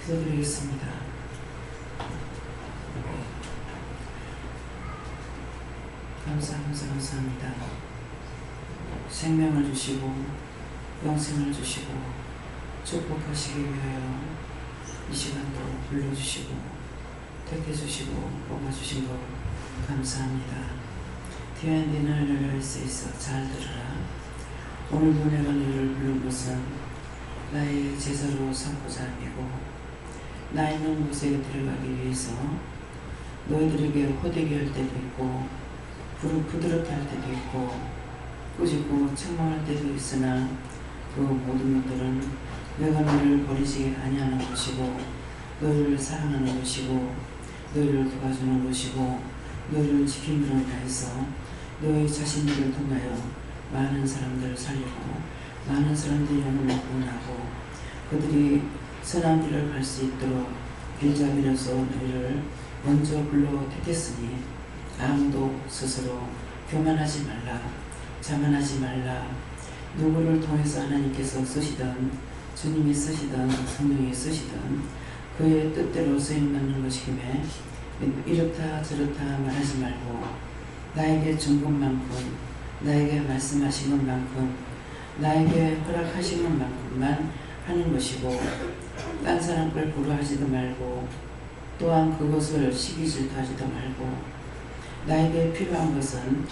기도드리겠습니다. 감사합니다. 생명을 주시고 영생을 주시고 축복하시기 위하여 이 시간도 불러주시고 택해주시고 뽑아주신 것 감사합니다. 뒤에 너를 할 수 있어 잘 들으라. 오늘도 내가 너를 부른 것은 나의 제자로 삼고자 함이고 나 있는 곳에 들어가기 위해서 너희들에게 호되게 할 때도 있고 부드럽게 할 때도 있고 꾸짖고 책망할 때도 있으나 그 모든 것들은 내가 너를 버리지 아니하는 것이고 너희를 사랑하는 것이고 너희를 도와주는 것이고 너희를 지킴으로 인해서 너희 자신들을 통하여 많은 사람들을 살리고 많은 사람들이 영혼을 구원하고 그들이 선한 길을 갈 수 있도록 길잡이로서 너희를 먼저 불러 택했으니 아무도 스스로 교만하지 말라. 자만하지 말라. 누구를 통해서 하나님께서 쓰시든 주님이 쓰시든 성령이 쓰시든 그의 뜻대로 쓰임받는 것이기에 이렇다 저렇다 말하지 말고 나에게 준 것만큼 나에게 말씀하신 것만큼 나에게 허락하신 것만큼만 하는 것이고 딴 사람 걸 부러워하지도 말고 또한 그것을 시기 질투하지도 말고 나에게 필요한 것은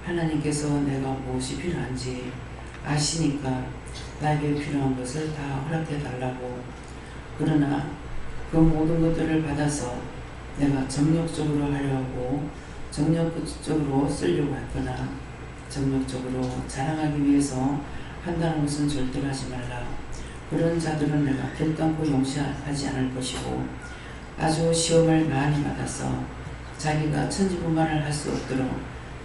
하나님께서 내가 무엇이 필요한지 아시니까 나에게 필요한 것을 다 허락해 달라고. 그러나 그 모든 것들을 받아서 내가 정력적으로 하려고 정력적으로 쓰려고 했거나 정력적으로 자랑하기 위해서 한다는 것은 절대로 하지 말라. 그런 자들은 내가 결단코 용서하지 않을 것이고 아주 시험을 많이 받아서 자기가 천지분만을 할 수 없도록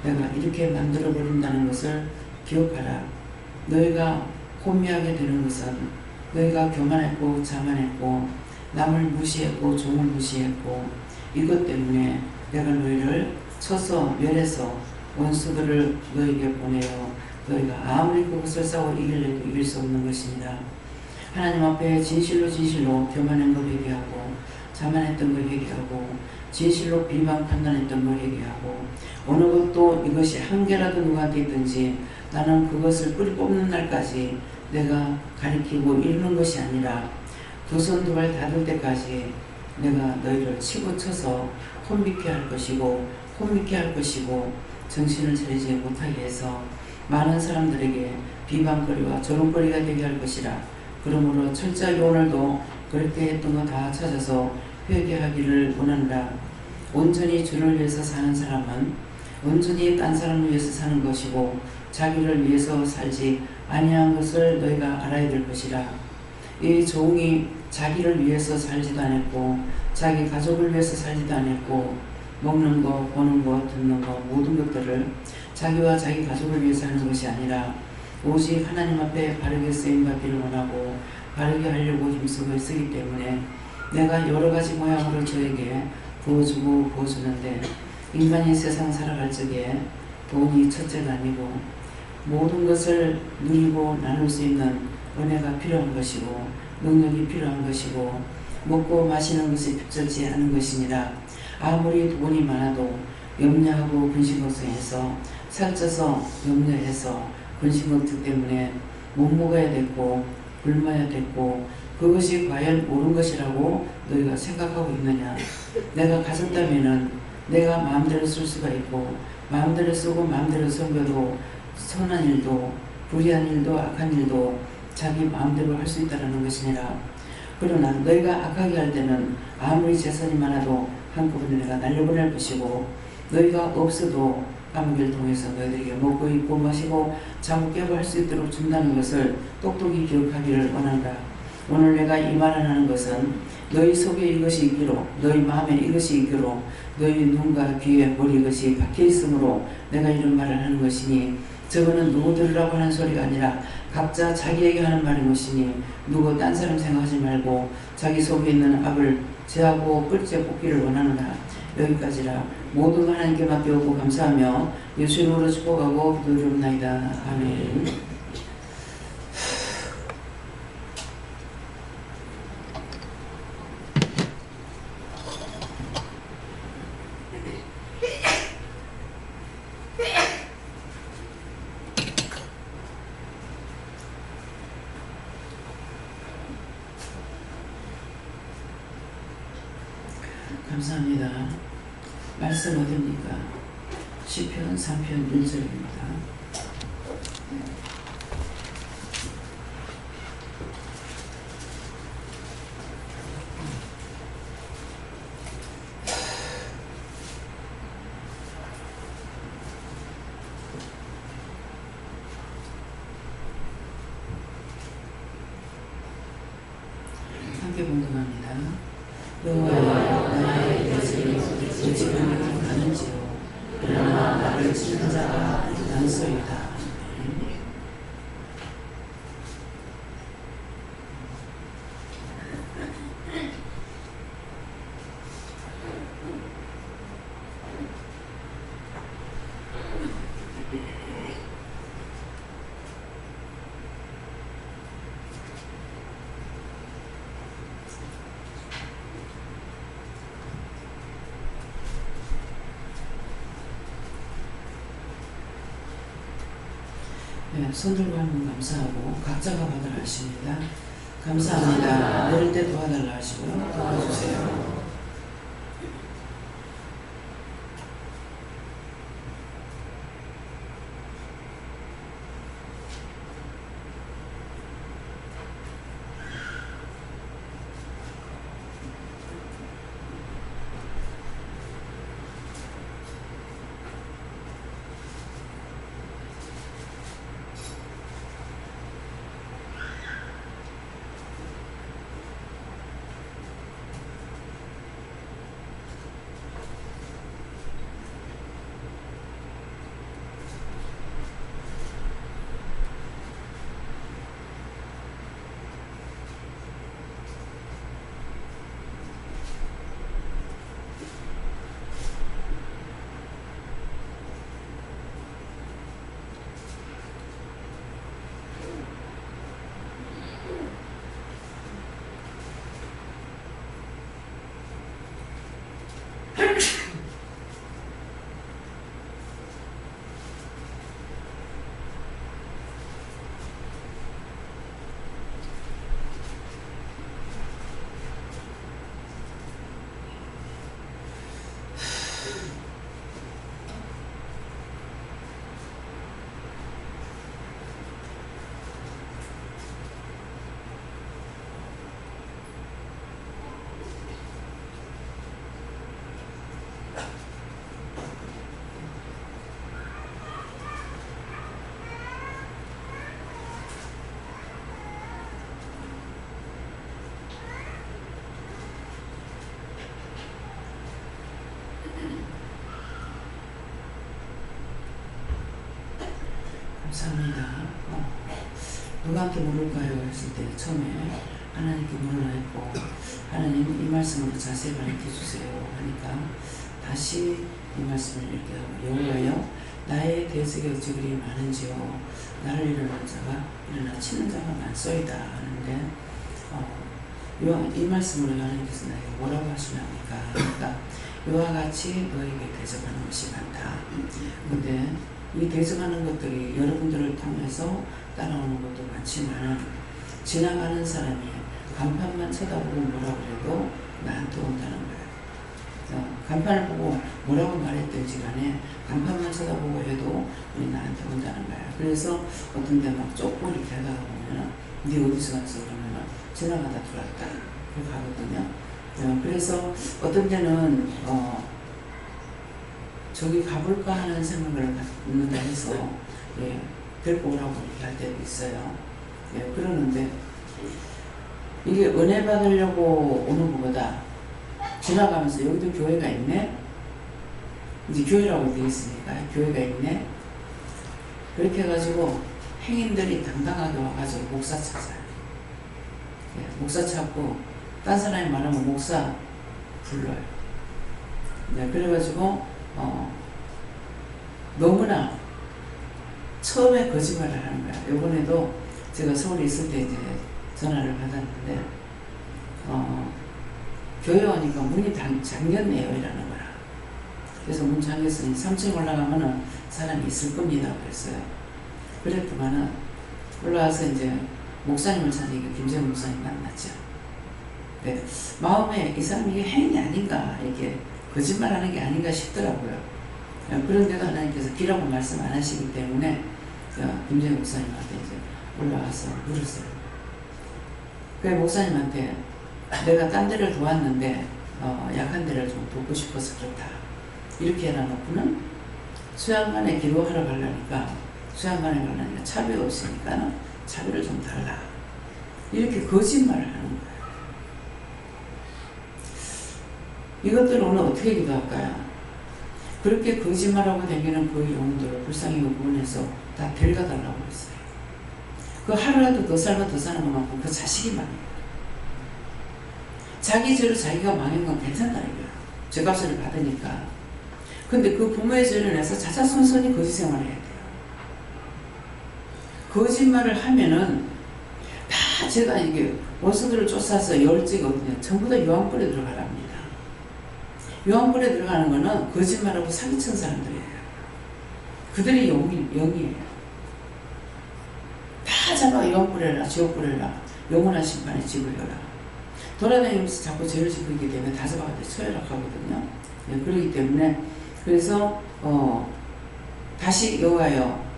내가 이렇게 만들어 버린다는 것을 기억하라. 너희가 혼미하게 되는 것은 너희가 교만했고 자만했고 남을 무시했고 종을 무시했고 이것 때문에 내가 너희를 쳐서 멸해서 원수들을 너희에게 보내어 너희가 아무리 그것을 싸워 이기려도 이길 수 없는 것입니다. 하나님 앞에 진실로 교만한 걸 회개하고 자만했던 걸 회개하고 진실로 비방 판단했던 걸 회개하고 어느 것도 이것이 한 개라도 누구한테 있든지 나는 그것을 뿌리 뽑는 날까지 내가 가리키고 이루는 것이 아니라 두 손 두 발 닫을 때까지 내가 너희를 치고 쳐서 혼미케 할 것이고 정신을 차리지 못하게 해서 많은 사람들에게 비방거리와 조롱거리가 되게 할 것이라. 그러므로 철저하게 오늘도 그렇게 했던 거 다 찾아서 회개하기를 원한다. 온전히 주를 위해서 사는 사람은 온전히 딴 사람을 위해서 사는 것이고 자기를 위해서 살지 아니한 것을 너희가 알아야 될 것이라. 이 종이 자기를 위해서 살지도 않았고 자기 가족을 위해서 살지도 않았고 먹는 거, 보는 거, 듣는 거 모든 것들을 자기와 자기 가족을 위해서 하는 것이 아니라 오직 하나님 앞에 바르게 쓰임받기를 원하고 바르게 하려고 힘쓰고 쓰기 때문에 내가 여러 가지 모양으로 저에게 부어주는데 인간이 세상 살아갈 적에 돈이 첫째가 아니고 모든 것을 누리고 나눌 수 있는 은혜가 필요한 것이고 능력이 필요한 것이고 먹고 마시는 것이 필요하지 않은 것이니라. 아무리 돈이 많아도 염려하고 근심걱정해서 살쪄서 염려해서 근심걱정 때문에 못 먹어야 됐고 굶어야 됐고 그것이 과연 옳은 것이라고 너희가 생각하고 있느냐. 내가 가졌다면은 내가 마음대로 쓸 수가 있고 마음대로 쓰고 마음대로 섬겨도 선한 일도 불의한 일도 악한 일도 자기 마음대로 할 수 있다는 것이니라. 그러나 너희가 악하게 할 때는 아무리 재산이 많아도 한꺼번에 내가 날려보낼 것이고 너희가 없어도 까마귀를 통해서 너희들에게 먹고 입고 마시고 자고 깨고 할 수 있도록 준다는 것을 똑똑히 기억하기를 원한다. 오늘 내가 이 말을 하는 것은 너희 속에 이것이 있기로 너희 마음에 이것이 있기로 너희 눈과 귀에 머리 이것이 박혀 있으므로 내가 이런 말을 하는 것이니 저거는 누구 들으라고 하는 소리가 아니라 각자 자기에게 하는 말인 것이니 누구 딴 사람 생각하지 말고 자기 속에 있는 악을 제하고 끌제 뽑기를 원하노라. 여기까지라. 모든 거 하나님께 맡겨오고 감사하며 예수 이름으로 축복하고 기도드립나이다. 아멘. 감사합니다. 말씀 어딥니까? 시편 3편 1절입니다. 함께 봉독합니다. 여호와여 나의 대적이 오직을 가는지요 그러나 나를 치는 자가 많소이다. 네, 손 들고 하면 감사하고 각자가 받으라 하십니다. 감사합니다. 내릴 때 도와달라 하시고요. 도와주세요. 감사합니다. 누구한테 물을까요? 했을 때 처음에 하나님께 물으라 했고 하나님 이 말씀으로 자세히 가르쳐주세요 하니까 다시 이 말씀을 이렇게 하고 여호와여 나의 대적이 어찌 그리 많은지요 나를 일어난 자가 일어나 치는 자가 많소이다 하는데 이 말씀으로 하나님께서 나에게 뭐라고 하시냐니까 그러니까 이와 같이 너에게 대적하는 것이 많다. 근데 이 대적하는 것들이 여러분들을 통해서 따라오는 것도 많지만 지나가는 사람이 간판만 쳐다보고 뭐라고 해도 나한테 온다는 거예요. 간판을 보고 뭐라고 말했든지 간에 간판만 쳐다보고 해도 우리 나한테 온다는 거예요. 그래서 어떤 데 막 쫓고 이렇게 하다가 보면 네 어디서 갔어? 그러면 지나가다 들어왔다. 그렇게 하거든요. 그래서 어떤 데는 저기 가볼까 하는 생각을 갖는다 해서 데리고 오라고 이렇게 할 때도 있어요. 그러는데 이게 은혜 받으려고 오는 것보다 지나가면서 여기도 교회가 있네? 이제 교회라고 되어 있으니까 교회가 있네? 그렇게 해가지고 행인들이 당당하게 와가지고 목사 찾아요. 목사 찾고 딴 사람이 말하면 목사 불러요. 그래가지고 너무나 처음에 거짓말을 하는 거야. 이번에도 제가 서울에 있을 때 이제 전화를 받았는데 교회 오니까 문이 잠겼네요 이러는 거야. 그래서 문 잠겼으니 3층 올라가면은 사람이 있을 겁니다 그랬어요. 그랬더만은 올라와서 이제 목사님을 찾으니까 김재훈 목사님 만났죠. 네, 마음에 이 사람이 이게 행위 아닌가, 이게 거짓말하는 게 아닌가 싶더라고요. 그런데도 하나님께서 기라고 말씀 안 하시기 때문에 김재희 목사님한테 이제 올라와서 물었어요. 그 목사님한테 내가 딴 데를 도왔는데 약한 데를 좀 돕고 싶어서 그렇다. 이렇게 해놔놓고는 수양관에 기도하러 가려니까 수양관에 가려니까 차비가 없으니까 차비를 좀 달라. 이렇게 거짓말을 하는 거예요. 이것들을 오늘 어떻게 기도할까요? 그렇게 거짓말하고 다니는 그 영혼들을 불쌍히 구원해서 다 데려가달라고 했어요. 그 하루라도 더 살면 더 사는 것만큼 그 자식이 망해요. 자기 죄로 자기가 망한 건 괜찮다 이거예요. 죄값을 받으니까. 근데 그 부모의 죄를 내서 자자손손이 거짓 생활을 해야 돼요. 거짓말을 하면은 다 제가 이게 원수들을 쫓아서 열지거든요. 전부 다 요한불에 들어가랍니다. 요한불에 들어가는 거는 거짓말하고 사기친 사람들이에요. 그들이 영이에요. 다 잡아 요한불에라, 지옥불에라, 영원한 심판에 집으려라. 돌아다니면서 자꾸 죄를 짓고 있기 때문에 다 잡아가지고 처해락하거든요. 네, 그렇기 때문에 그래서 다시 여호와여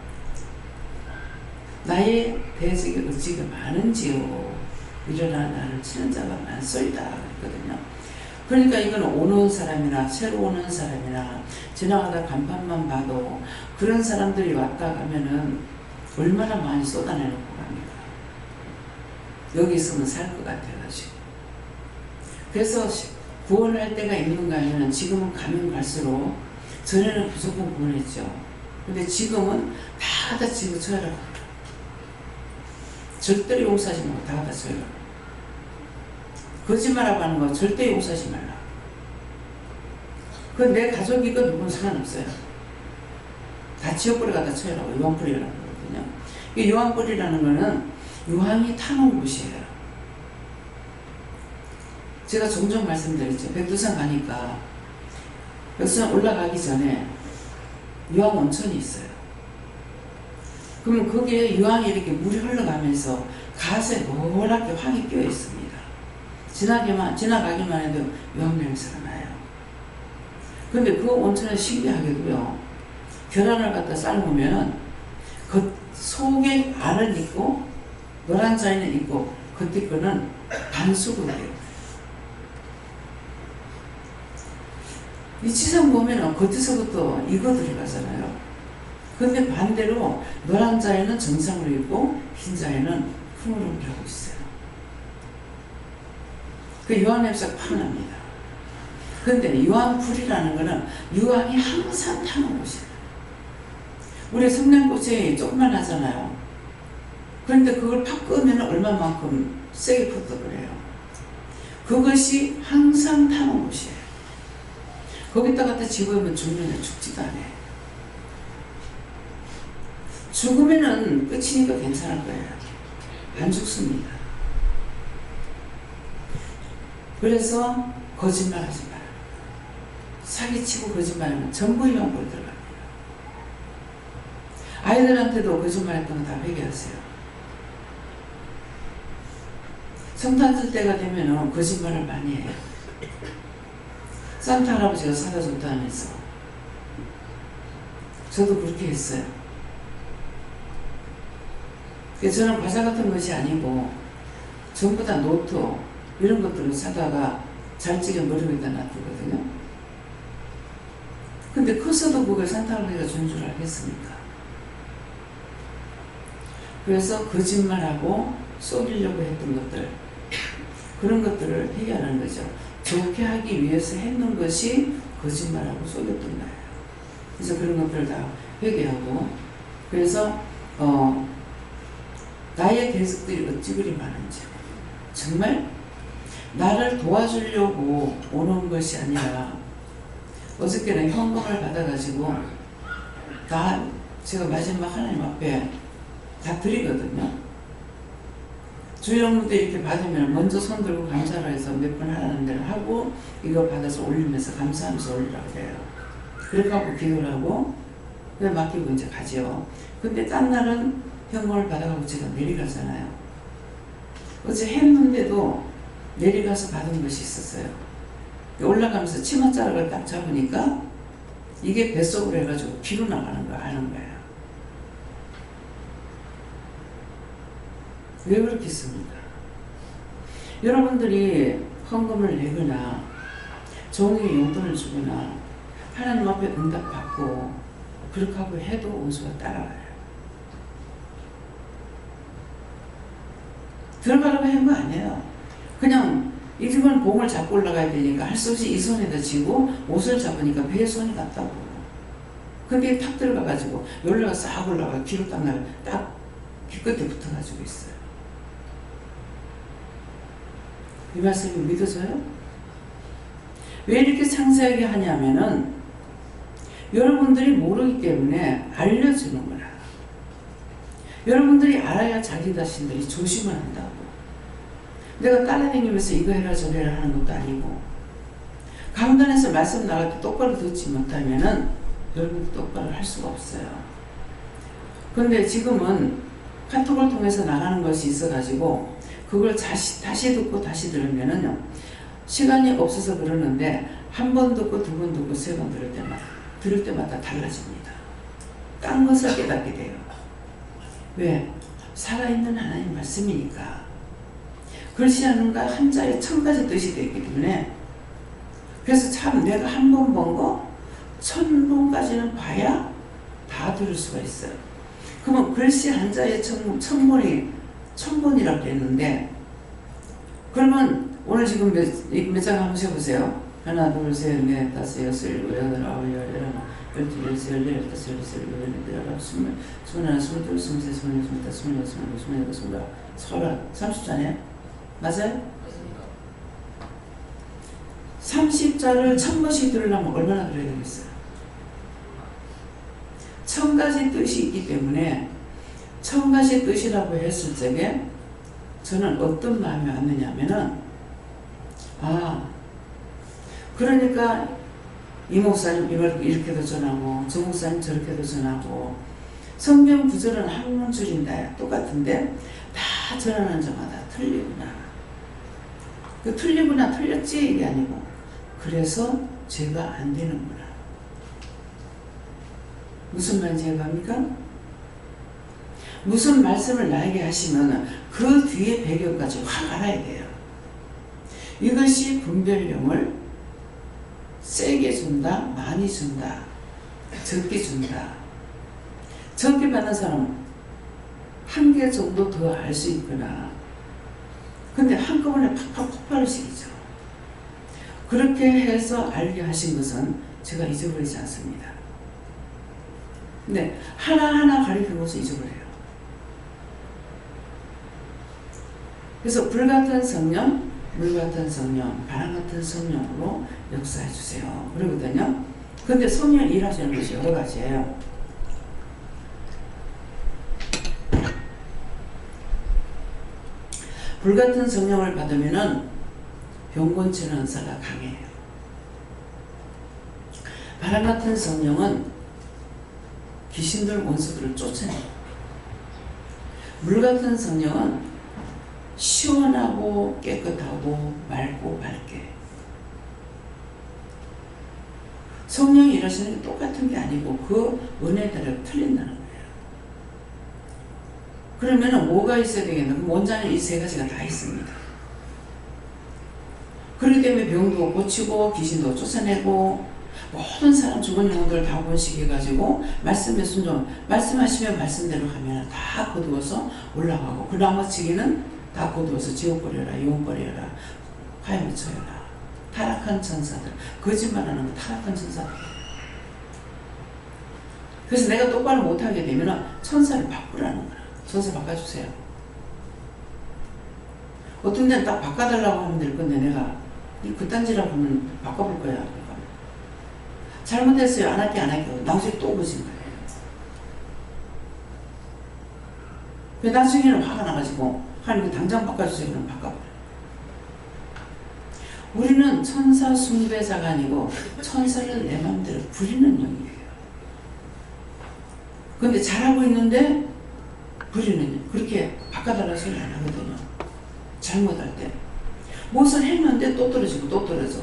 나의 대적이 어찌게 많은지요 일어나 나를 치는 자가 많소이다 그랬거든요. 그러니까 이건 오는 사람이나 새로 오는 사람이나 지나가다 간판만 봐도 그런 사람들이 왔다 가면은 얼마나 많이 쏟아내놓고 갑니다. 여기 있으면 살 것 같아가지고. 그래서 구원을 할 때가 있는가 하면 지금은 가면 갈수록 전에는 무조건 구원했죠. 근데 지금은 다 갖다 집어쳐라. 절대로 용서하지 말고 다 갖다 쳐요. 거짓말하고 하는 거 절대 용서하지 말라. 그 내 가족이건 누구는 상관없어요. 다 지옥불에 갖다 쳐라고 요한불이라는 거거든요. 이 요한불이라는 거는 요한이 타는 곳이에요. 제가 종종 말씀드렸죠. 백두산 가니까 백두산 올라가기 전에 유황 온천이 있어요. 그러면 거기에 유황이 이렇게 물이 흘러가면서 갓에 노랗게 황이 끼어 있습니다. 지나가기만 해도 유황 냄새가 나요. 근데 그 온천은 신기하게도요. 계란을 갖다 삶으면 그 속에 알은 있고 노란 자에는 있고 겉에 거는 반수국이에요. 이 치성 보면은 겉에서부터 이거 들어가잖아요. 근데 반대로 노란 자에는 정상으로 있고 흰 자에는 흐물흐물하고 있어요. 그 유황 냄새가 확 납니다. 근데 유황불이라는 거는 유황이 항상 타는 곳이에요. 우리 성냥꽃이 조금만 하잖아요. 그런데 그걸 팍 끄면 얼마만큼 세게 폈더그래요. 그것이 항상 타는 곳이에요. 거기다 갖다 집으면 죽으면 죽지도 않아요. 죽으면은 끝이니까 괜찮을 거예요. 안 죽습니다. 그래서 거짓말하지 마라. 사기치고 거짓말하면 전부 유황불에 들어갑니다. 아이들한테도 거짓말했던 거 다 회개하세요. 성탄절 때가 되면은 거짓말을 많이 해요. 산타 할아버지가 사다 줬다면서. 저도 그렇게 했어요. 저는 과자 같은 것이 아니고 전부 다 노트 이런 것들을 사다가 잘 찌게 머리 위에다 놔두거든요. 근데 커서도 그걸 산타 할아버지가 준 줄 알겠습니까? 그래서 거짓말하고 속이려고 했던 것들 그런 것들을 해결하는 거죠. 좋게 하기 위해서 했는 것이 거짓말하고 속였던 거예요. 그래서 그런 것들을 다 회개하고 그래서 나의 대적들이 어찌 그리 많은지 정말 나를 도와주려고 오는 것이 아니라 어저께는 현금을 받아가지고 다 제가 마지막 하나님 앞에 다 드리거든요. 주일학교 때 이렇게 받으면 먼저 손 들고 감사를 해서 몇 번 하라는 대로 하고 이거 받아서 올리면서 감사하면서 올리라고 그래요. 그렇게 하고 기도를 하고 그냥 맡기고 이제 가죠. 근데 딴 날은 현금을 받아가고 제가 내려가잖아요. 어제 했는데도 내려가서 받은 것이 있었어요. 올라가면서 치맛자락을 딱 잡으니까 이게 뱃속으로 해가지고 피로 나가는 거 아는 거예요. 왜 그렇겠습니까? 여러분들이 헌금을 내거나 종의 용돈을 주거나 하나님 앞에 응답받고 그렇게 하고 해도 원수가 따라와요. 들어가려고 한 거 아니에요. 그냥 이건 봉을 잡고 올라가야 되니까 할 수 없이 이 손에다 쥐고 옷을 잡으니까 배에 손이 갔다고. 근데 탁 들어가가지고 열려가 싹 올라가 뒤로 딱 나가 딱 귀끝에 붙어가지고 있어요. 이 말씀이 믿어져요? 왜 이렇게 상세하게 하냐면은 여러분들이 모르기 때문에 알려주는 거라. 여러분들이 알아야 자기 자신들이 조심을 한다고. 내가 따라다니면서 이거 해라 저거 해라 하는 것도 아니고 강단에서 말씀 나갈 때 똑바로 듣지 못하면은 여러분도 똑바로 할 수가 없어요. 그런데 지금은 카톡을 통해서 나가는 것이 있어가지고 그걸 다시 듣고 다시 들으면은요 시간이 없어서 그러는데 한 번 듣고 두 번 듣고 세 번 들을 때마다 달라집니다. 딴 것을 깨닫게 돼요. 왜? 살아있는 하나님 말씀이니까. 글씨 하는가 한자에 1000가지 뜻이 되기 때문에 그래서 참 내가 한 번 본 거 1000번까지는 봐야 다 들을 수가 있어요. 그러면 글씨 한자에 1000번이라고 했는데 그러면 오늘 지금 몇 장 한번 세보세요. 하나, 둘, 셋, 넷, 다섯, 여섯, 일곱, 여덟, 아홉, 열, 열하나, 열둘, 열세, 열네, 열다섯, 열여섯, 열일곱, 열여덟, 열아홉, 스물, 스물하나, 스물둘, 스물셋, 스물넷, 스물다섯, 스물여섯, 스물일곱, 스물여덟, 스물아홉, 서른, 30자네요? 맞아요? 30자를 1000번씩 들으려면 얼마나 들어야 되겠어요? 1000가지 뜻이 있기 때문에 1000가지 뜻이라고 했을 적에 저는 어떤 마음이 왔느냐면은 그러니까 이 목사님 이렇게도 전하고 저 목사님 저렇게도 전하고 성경 구절은 한 줄인데 똑같은데 다 전하는 자마다 틀리구나. 그 틀리구나 틀렸지 이게 아니고 그래서 죄가 안 되는구나. 무슨 말인지 해봅니까? 무슨 말씀을 나에게 하시면 그 뒤에 배경까지 확 알아야 돼요. 이것이 분별력을 세게 준다, 많이 준다, 적게 준다. 적게 받는 사람은 한 개 정도 더 알 수 있거나 근데 한꺼번에 팍팍 폭발을 시키죠. 그렇게 해서 알게 하신 것은 제가 잊어버리지 않습니다. 근데 하나하나 가리키는 것을 잊어버려요. 그래서 불같은 성령, 물같은 성령, 바람같은 성령으로 역사해 주세요. 그러거든요. 근데 성령 일하시는 것이 여러 가지예요. 불같은 성령을 받으면은 병곤치는 은사가 강해요. 바람같은 성령은 귀신들 원수들을 쫓아내요. 물같은 성령은 시원하고 깨끗하고 맑고 밝게. 성령이 일하시는 게 똑같은 게 아니고 그 은혜대로 틀린다는 거예요. 그러면 뭐가 있어야 되겠나? 원자는 이 세 가지가 다 있습니다. 그렇기 때문에 병도 고치고 귀신도 쫓아내고 모든 사람 죽은 영혼들을 다 번식해가지고 말씀에 순종, 말씀하시면 말씀대로 하면 다 거두어서 올라가고 그 나머지기는 다 거두어서 지옥 버려라, 용 버려라, 하야에 쳐여라. 타락한 천사들, 거짓말하는 거 타락한 천사들. 그래서 내가 똑바로 못하게 되면 천사를 바꾸라는 거야. 천사 바꿔주세요. 어떤 데는 딱 바꿔달라고 하면 될 건데 내가 그딴지라고 하면 바꿔볼 거야. 잘못했어요. 안 할게 안 할게. 나중에 또 오신 거예요. 나중에는 화가 나가지고 하나님 당장 바꿔주세요. 그럼 바꿔버려요. 우리는 천사 숭배자가 아니고 천사를 내 마음대로 부리는 영이에요. 근데 잘하고 있는데 부리는 영. 그렇게 바꿔달라고 소리 안 하거든요. 잘못할 때. 무엇을 했는데 또 떨어지고 또 떨어져.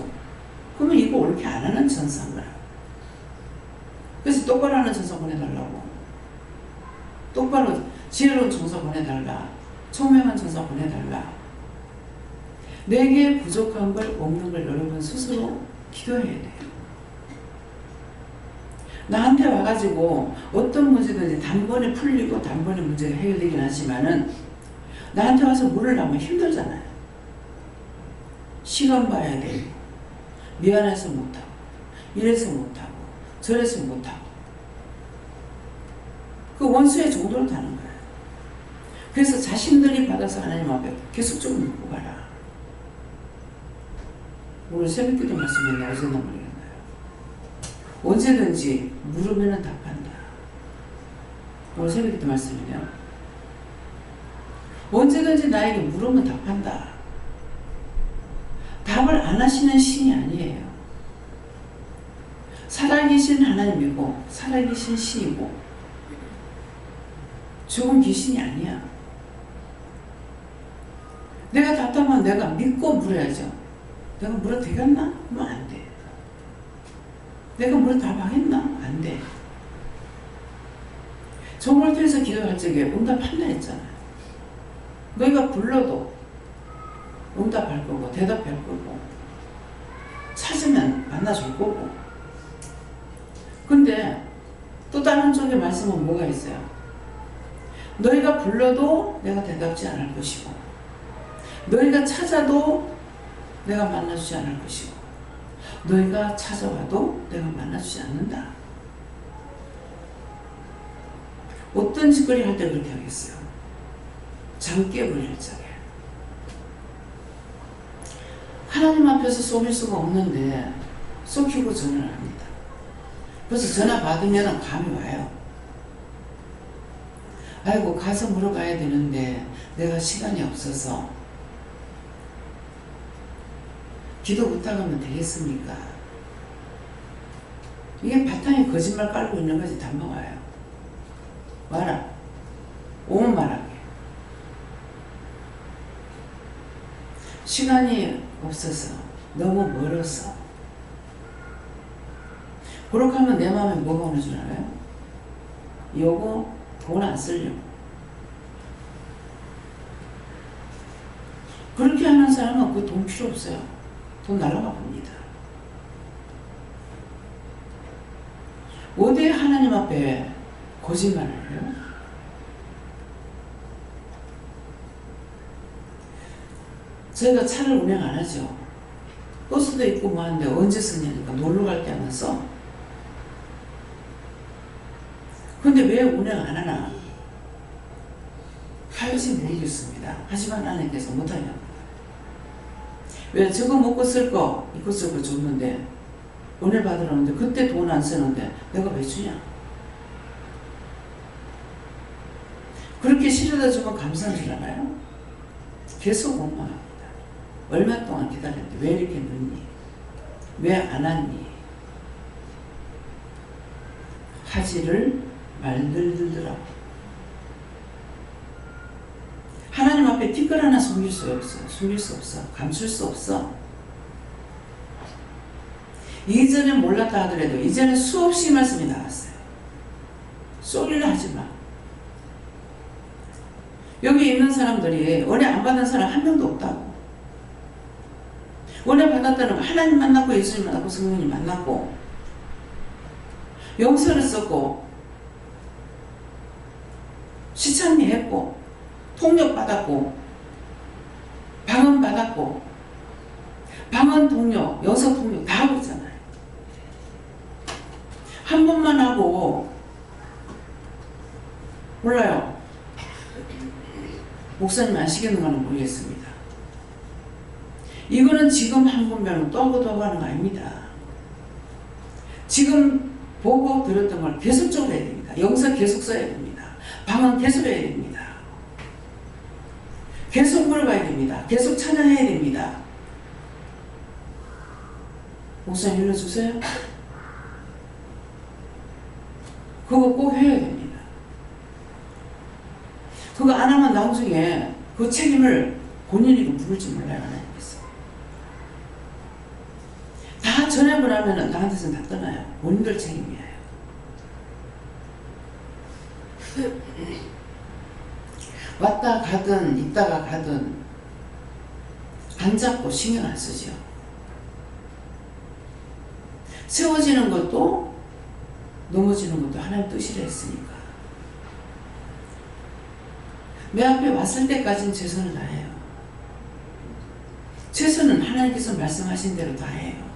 그러면 이거 옳게 안 하는 천사인 거야. 그래서 똑바로 하는 천사 보내달라고. 똑바로 지혜로운 천사 보내달라. 총명한 천사 보내달라. 내게 부족한 걸 없는 걸 여러분 스스로 기도해야 돼요. 나한테 와가지고 어떤 문제든지 단번에 풀리고 단번에 문제가 해결되긴 하지만은 나한테 와서 물으려면 힘들잖아요. 시간 봐야 되고 미안해서 못하고 이래서 못하고 저래서 못하고 그 원수의 정도로 타는 거예요. 그래서 자신들이 받아서 하나님 앞에 계속적으로 묻고 가라. 오늘 새벽기도 말씀에 어제나 모르겠나요? 언제든지 물으면 답한다. 오늘 새벽기도 말씀이요. 언제든지 나에게 물으면 답한다. 답을 안 하시는 신이 아니에요. 살아계신 하나님이고 살아계신 신이고 죽은 귀신이 아니야. 내가 답답하면 내가 믿고 물어야죠. 내가 물어 되겠나? 그러면 안 돼. 내가 물어 답하겠나? 안 돼. 정월교에서 기도할 적에 응답한다 했잖아요. 너희가 불러도 응답할 거고 대답할 거고 찾으면 만나줄 거고. 근데 또 다른 쪽의 말씀은 뭐가 있어요? 너희가 불러도 내가 대답지 않을 것이고 너희가 찾아도 내가 만나주지 않을 것이고 너희가 찾아와도 내가 만나주지 않는다. 어떤 짓거리 할 때 그렇게 하겠어요? 잠 깨버릴 적에 하나님 앞에서 속일 수가 없는데 속이고 전화를 합니다. 그래서 전화 받으면 감이 와요. 아이고 가서 물어봐야 되는데 내가 시간이 없어서 기도 부탁하면 되겠습니까? 이게 바탕에 거짓말 깔고 있는 거지. 단방 와요. 와라. 오면 말하게. 시간이 없어서 너무 멀어서 그렇게 하면 내 마음에 뭐가 오는 줄 알아요? 요거 돈 안 쓰려고. 그렇게 하는 사람은 그 돈 필요 없어요. 돈 날라가 봅니다. 어디 하나님 앞에 거짓말을 해요? 저희가 차를 운행 안 하죠. 버스도 있고 뭐 하는데 언제 쓰냐니까 놀러 갈 때 안 써. 근데 왜 운행 안 하나? 할지 모르겠습니다. 하지만 하나님께서 못하냐. 왜 저거 먹고 쓸 거, 이거 쓸 거 줬는데 은혜 받으라는데 그때 돈 안 쓰는데 내가 왜 주냐? 그렇게 실어다 주면 감사한 줄 알아요? 계속 원망합니다. 얼마 동안 기다렸는데 왜 이렇게 늦니? 왜 안 왔니? 하지를 말들더라고. 하나님 앞에 티끌 하나 숨길 수 없어. 숨길 수 없어. 감출 수 없어. 이전에 몰랐다 하더라도 이제는 수없이 말씀이 나왔어요. 쏘리를 하지 마. 여기 있는 사람들이 은혜 안 받은 사람 한 명도 없다고. 은혜 받았다는 건 하나님 만났고 예수님 만났고 성령님 만났고 영서를 썼고 시찬미 했고 통역 받았고 방언 받았고 방언 통역 영서 통역 다 하고 있잖아요. 한 번만 하고 몰라요. 목사님 아시겠는 거는 모르겠습니다. 이거는 지금 한 번 배우면 또 하고 또 하고 하는 거 아닙니다. 지금 보고 들었던 걸 계속적으로 해야 됩니다. 영상 계속 써야 됩니다. 방언 계속 해야 됩니다. 계속 물어봐야 됩니다. 계속 찬양해야 됩니다. 목사님 일러주세요. 그거 꼭 해야 됩니다. 그거 안 하면 나중에 그 책임을 본인이 부를지 몰라요. 하나님께서. 지나고 나면은 나한테서는 다 떠나요. 본인들 책임이에요. 왔다 가든 있다가 가든 안 잡고 신경 안 쓰죠. 세워지는 것도 넘어지는 것도 하나님 뜻이라 했으니까. 내 앞에 왔을 때까지는 최선을 다해요. 최선은 하나님께서 말씀하신 대로 다해요.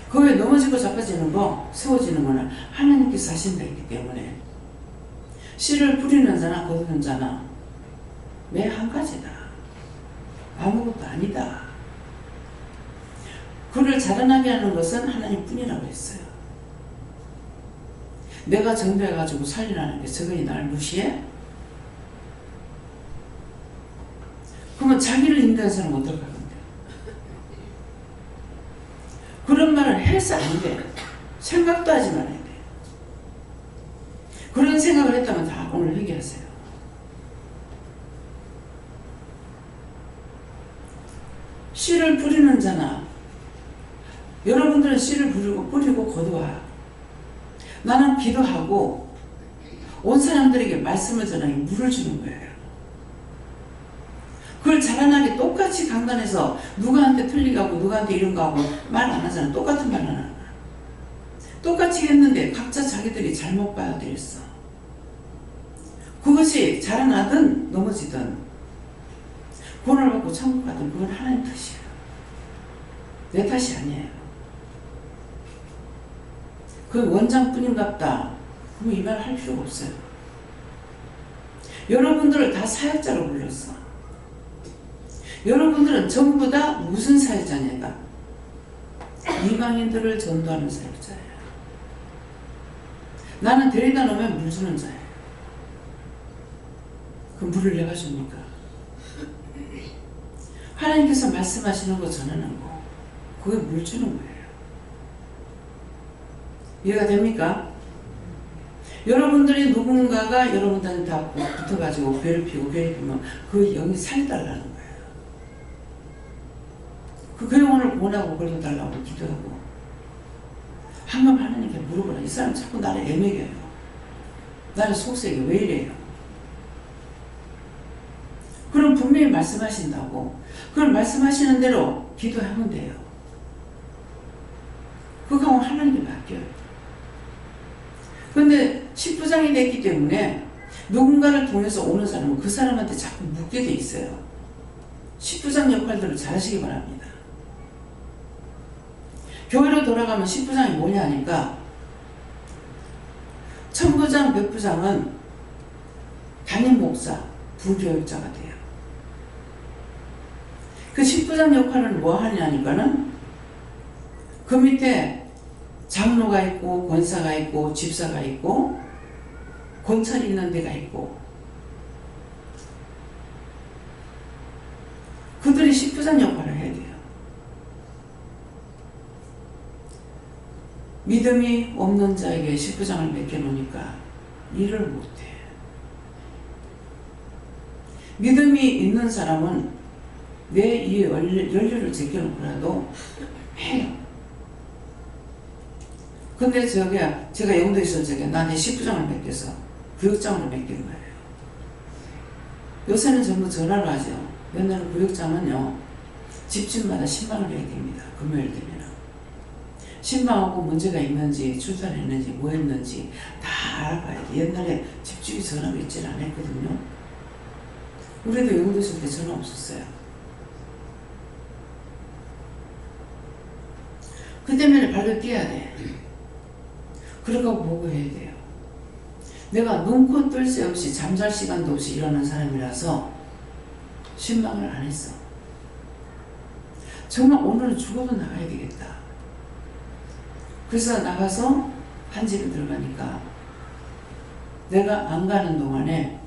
그 외에 넘어지고 자빠지는 거, 세워지는 거는 하나님께서 하신다 했기 때문에 씨를 뿌리는 자나 거두는 자나 매 한 가지다. 아무것도 아니다. 그를 자라나게 하는 것은 하나님 뿐이라고 했어요. 내가 정죄해가지고 살리라는 게 저거이 날 무시해? 그러면 자기를 인도하는 사람은 어떨까 건데? 그런 말을 해서 안 돼. 생각도 하지 말아야 돼. 그런 생각을 했다면 다 오늘 회개하세요. 씨를 뿌리는 자나 여러분들은 씨를 뿌리고 거두어요. 나는 기도하고 온 사람들에게 말씀을 전하기 물을 주는 거예요. 그걸 자라나게 똑같이 강단해서 누구한테 틀리게 하고 누구한테 이런 거 하고 말 안 하잖아. 똑같은 말 안 하나. 똑같이 했는데 각자 자기들이 잘못 봐야 되겠어. 그것이 자라나든 넘어지든 구원을 받고 천국 가든 그건 하나님 탓이에요. 내 탓이 아니에요. 그 원장뿐인갑다. 그럼 이 말 할 필요가 없어요. 여러분들을 다 사역자로 불렀어. 여러분들은 전부 다 무슨 사역자냐가 이방인들을 전도하는 사역자예요. 나는 데리다 놓으면 물 주는 자예요. 그 물을 내가 줍니까? 하나님께서 말씀하시는 거 전하는 거 그게 물 주는 거예요. 이해가 됩니까? 여러분들이 누군가가 여러분들한테 다 붙어가지고 괴롭히면 그 영이 살려달라는 거예요. 그 영혼을 구원하고 걸려달라고 기도하고 한번 하나님께 물어보라. 이 사람 자꾸 나를 애매겨요. 나를 속색이 왜 이래요? 그럼 분명히 말씀하신다고. 그걸 말씀하시는 대로 기도하면 돼요. 그거 하나님께 맡겨요. 그런데 10부장이 됐기 때문에 누군가를 통해서 오는 사람은 그 사람한테 자꾸 묻게 돼 있어요. 10부장 역할들을 잘 하시기 바랍니다. 교회로 돌아가면 10부장이 뭐냐 하니까 1000부장, 100부장은 담임 목사, 부교육자가 돼요. 그 10부장 역할은 뭐 하냐니까는 그 밑에 장로가 있고 권사가 있고 집사가 있고 권찰이 있는 데가 있고 그들이 10부장 역할을 해야 돼요. 믿음이 없는 자에게 10부장을 맡겨놓으니까 일을 못해. 믿음이 있는 사람은 내 이 연료를 제껴놓고라도 해요. 근데 제가 영도에서 나한테 10부장을 맡겨서 구역장으로 맡기는 거예요. 요새는 전부 전화로 하죠. 옛날에 구역장은요, 집집마다 신방을 해야 됩니다. 금요일 되면. 신방하고 문제가 있는지, 출산했는지, 뭐 했는지 다 알아봐야 돼. 옛날에 집집이 전화가 있질 않았거든요. 우리도 영도 있을 때 전화 없었어요. 그 때문에 발로 뛰어야 돼. 그러고 보고해야 돼요. 내가 눈코 뜰 새 없이 잠잘 시간도 없이 일어난 사람이라서 신방을 안 했어. 정말 오늘은 죽어도 나가야 되겠다. 그래서 나가서 한 집에 들어가니까 내가 안 가는 동안에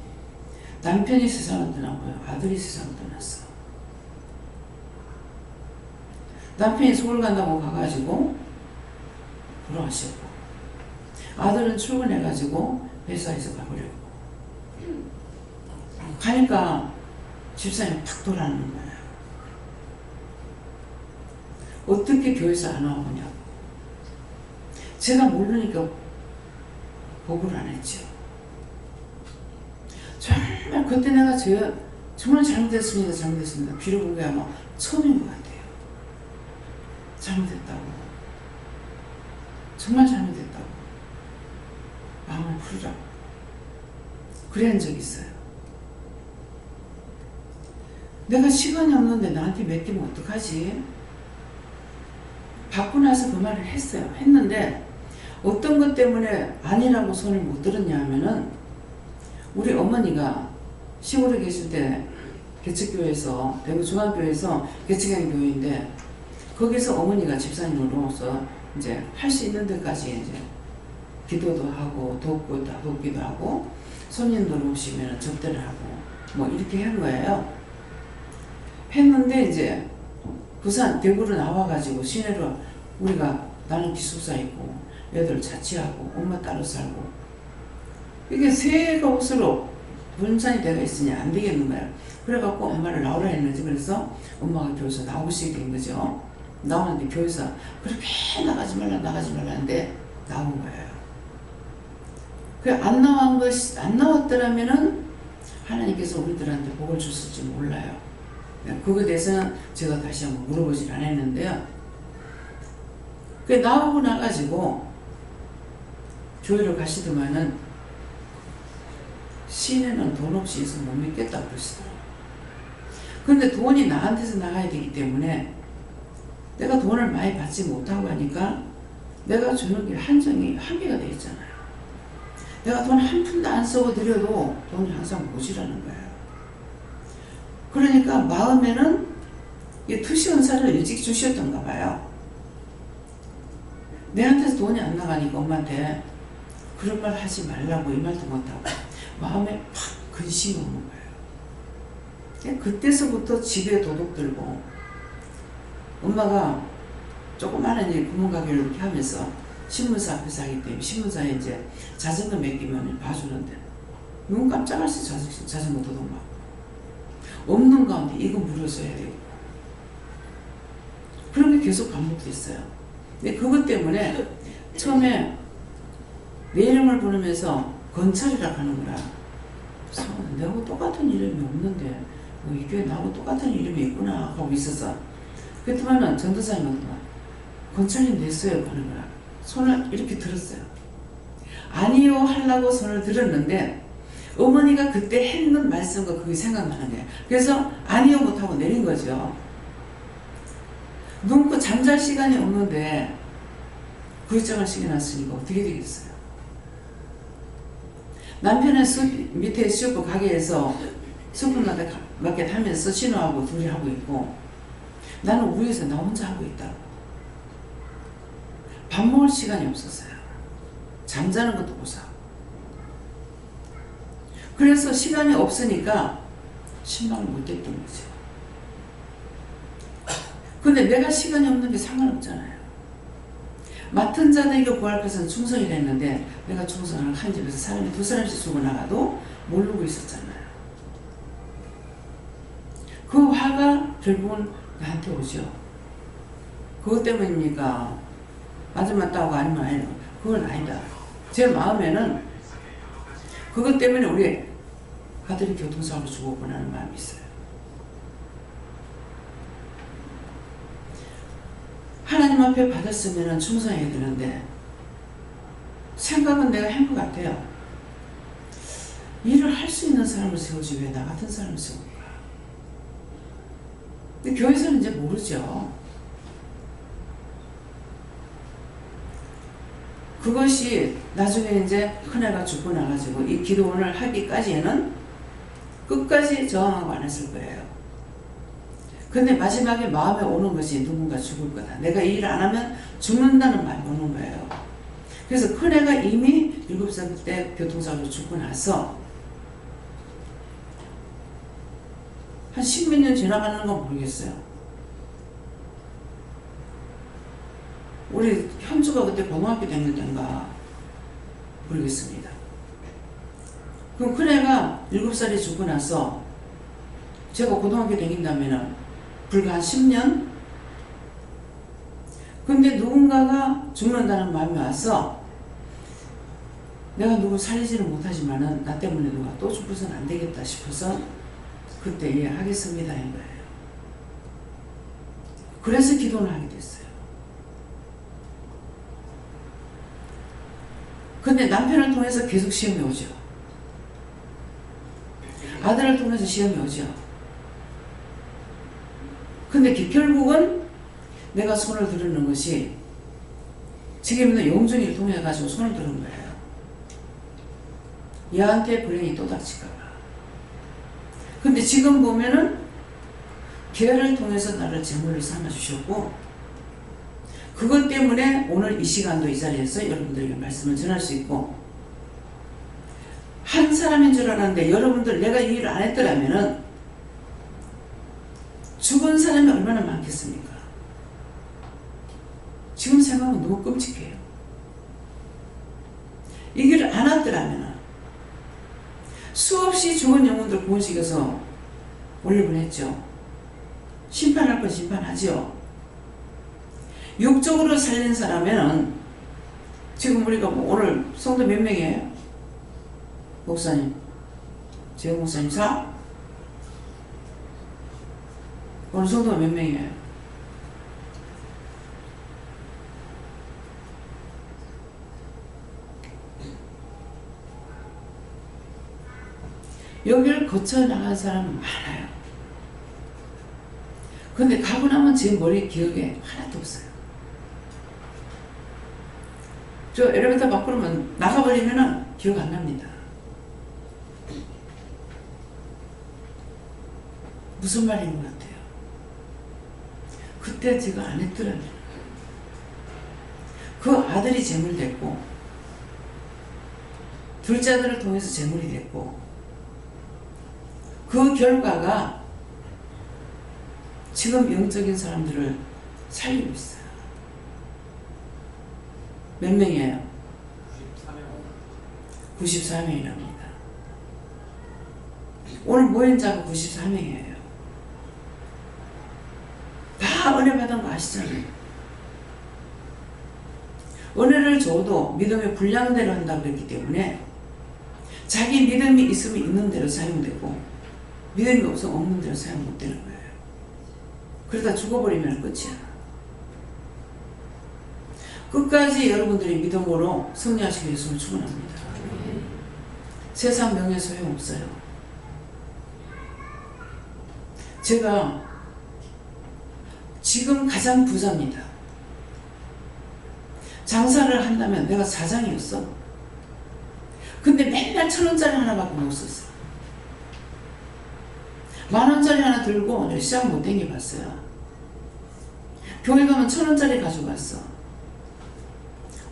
남편이 세상을 떠나고요. 아들이 세상을 떠났어. 남편이 서울 간다고 가가지고 돌아가셨고 아들은 출근해가지고 회사에서 가버렸고 가니까 집사님이 탁 돌아오는 거예요. 어떻게 교회에서 안 나오냐고. 제가 모르니까 보고를 안 했죠. 정말 그때 내가 정말 잘못했습니다. 귀를 본 게 아마 처음인 것 같아요. 잘못했다고. 정말 잘못했다고. 마음을 풀으라고. 그래 한 적이 있어요. 내가 시간이 없는데 나한테 맡기면 어떡하지? 받고 나서 그 말을 했어요. 했는데 어떤 것 때문에 아니라고 손을 못 들었냐 하면은 우리 어머니가 시골에 계실 때 개척교회에서 대구 중앙교회에서 개척한 교회인데 거기서 어머니가 집사님으로서 이제 할 수 있는 데까지 이제 기도도 하고 돕기도 하고 손님들 오시면 접대를 하고 뭐 이렇게 한 거예요. 했는데 이제 부산 대구로 나와가지고 시내로 나는 기숙사 있고 애들 자취하고 엄마 따로 살고 이게 새가 옷으로 분산이 되어 있으니 안 되겠는 거야. 그래갖고 엄마를 나오라 했는지 그래서 엄마가 교회에서 나오시게 된 거죠. 나오는데 교회에서 그렇게 나가지 말라 하는데 나온 거예요. 안 나왔더라면은 하나님께서 우리들한테 복을 줬을지 몰라요. 그거에 대해서는 제가 다시 한번 물어보질 않았는데요. 나오고 나가지고 교회를 가시더만은 시내는 돈 없이 있어 못 믿겠다고 그러시더라고요. 그런데 돈이 나한테서 나가야 되기 때문에 내가 돈을 많이 받지 못하고 하니까 내가 주는 게 한계가 되어 있잖아요. 내가 돈 한 푼도 안 쓰고 드려도 돈이 항상 모자라는 거예요. 그러니까 마음에는 이 투시 은사를 일찍 주셨던가 봐요. 내한테서 돈이 안 나가니까 엄마한테 그런 말 하지 말라고 이 말도 못하고 마음에 팍 근심이 오는 거예요. 그때서부터 집에 도둑 들고 엄마가 조그마한 구멍가게를 이렇게 하면서 신문사 앞에서 하기 때문에 신문사에 이제 자전거 맡기면 봐주는데 눈 깜짝할 수 자전거 도둑 막 없는 가운데 이거 물어줘야 되고 그런 게 계속 반복됐어요. 근데 그것 때문에 처음에 내 이름을 부르면서 건찰이라고 하는 거라 내하고 똑같은 이름이 없는데 이 교회 나하고 똑같은 이름이 있구나 하고 있어서 그랬더니 전도사님은 건찰님 냈어요 하는 거라 손을 이렇게 들었어요. 아니요 하려고 손을 들었는데 어머니가 그때 했는 말씀과 그게 생각나는 거예요. 그래서 아니요 못하고 내린 거죠. 눈고 잠잘 시간이 없는데 구역장을 시켜놨으니까 어떻게 되겠어요. 남편은 밑에 슈퍼 가게에서 슈퍼마켓 하면서 신호하고 둘이 하고 있고 나는 위에서 나 혼자 하고 있다고. 밥 먹을 시간이 없었어요. 잠자는 것도 못 사고. 그래서 시간이 없으니까 신방을 못했던 거죠. 근데 내가 시간이 없는 게 상관없잖아요. 맡은 자들에게 구할 것은 충성이라 했는데 내가 충성을 한 집에서 사람이 2사람씩 죽어나가도 모르고 있었잖아요. 그 화가 결국은 나한테 오죠. 그것 때문입니까? 아줌마 따고 아니면 아니면 그건 아니다. 제 마음에는 그것 때문에 우리 아들이 교통사고로 죽었구나 하는 마음이 있어요. 하나님 앞에 받았으면 충성해야 되는데 생각은 내가 한 것 같아요. 일을 할 수 있는 사람을 세우지 왜 나 같은 사람을 세울까? 근데 교회에서는 이제 모르죠. 그것이 나중에 이제 큰애가 죽고 나가지고 이 기도원을 하기까지는 끝까지 저항하고 안 했을 거예요. 근데 마지막에 마음에 오는 것이 누군가 죽을 거다. 내가 이 일을 안 하면 죽는다는 말이 오는 거예요. 그래서 큰애가 이미 7살 때 교통사고로 죽고 나서 한 10몇 년 지나가는 건 모르겠어요. 우리 현주가 그때 고등학교 됐는데인가 모르겠습니다. 그럼 큰애가 7살이 죽고 나서 제가 고등학교 다닌다면은 불과 한 10년 근데 누군가가 죽는다는 마음이 와서 내가 누구 살리지는 못하지만은 나 때문에 누가 또 죽어서는 안 되겠다 싶어서 그때 이해하겠습니다 인 거예요. 그래서 기도를 하게 됐어요. 근데 남편을 통해서 계속 시험이 오죠. 아들을 통해서 시험이 오죠. 근데 결국은 내가 손을 들는 것이 지금 있는 용준이를 통해 가지고 손을 들은 거예요. 얘한테 불행이 또 닥칠까봐. 근데 지금 보면은 걔를 통해서 나를 제물을 삼아주셨고, 그것 때문에 오늘 이 시간도 이 자리에서 여러분들에게 말씀을 전할 수 있고, 한 사람인 줄 알았는데 여러분들 내가 이 일을 안 했더라면은 죽은 사람이 얼마나 많겠습니까? 지금 생각하면 너무 끔찍해요. 이 길을 안 왔더라면 수없이 죽은 영혼들 구원시켜서 올려보냈죠. 심판할 건 심판하죠. 육적으로 살린 사람에는 지금 우리가 뭐 오늘 성도 몇 명이에요? 목사님, 재영 목사님 4? 오늘 성도가 몇 명이에요? 여기를 거쳐 나간 사람은 많아요. 근데 가고 나면 제 머리 기억에 하나도 없어요. 저 엘리베이터 밖으로만 나가버리면은 기억 안 납니다. 무슨 말인 것 같아요? 그때 제가 안 했더라면 그 아들이 재물이 됐고, 둘째 아들을 통해서 재물이 됐고, 그 결과가 지금 영적인 사람들을 살리고 있어요. 몇 명이에요? 94명이랍니다. 오늘 모인 자가 94명이에요. 다 은혜 받은 거 아시잖아요. 은혜를 줘도 믿음의 분량대로 한다고 그랬기 때문에 자기 믿음이 있으면 있는 대로 사용되고, 믿음이 없으면 없는 대로 사용 못 되는 거예요. 그러다 죽어버리면 끝이야. 끝까지 여러분들이 믿음으로 승리하시기 위해서 축원합니다. 세상 명예 소용없어요. 제가 지금 가장 부자입니다. 장사를 한다면 내가 사장이었어. 근데 맨날 1,000원짜리 하나밖에 못 썼어. 10,000원짜리 하나 들고 시장 못 댕겨봤어요. 교회 가면 1,000원짜리 가져갔어.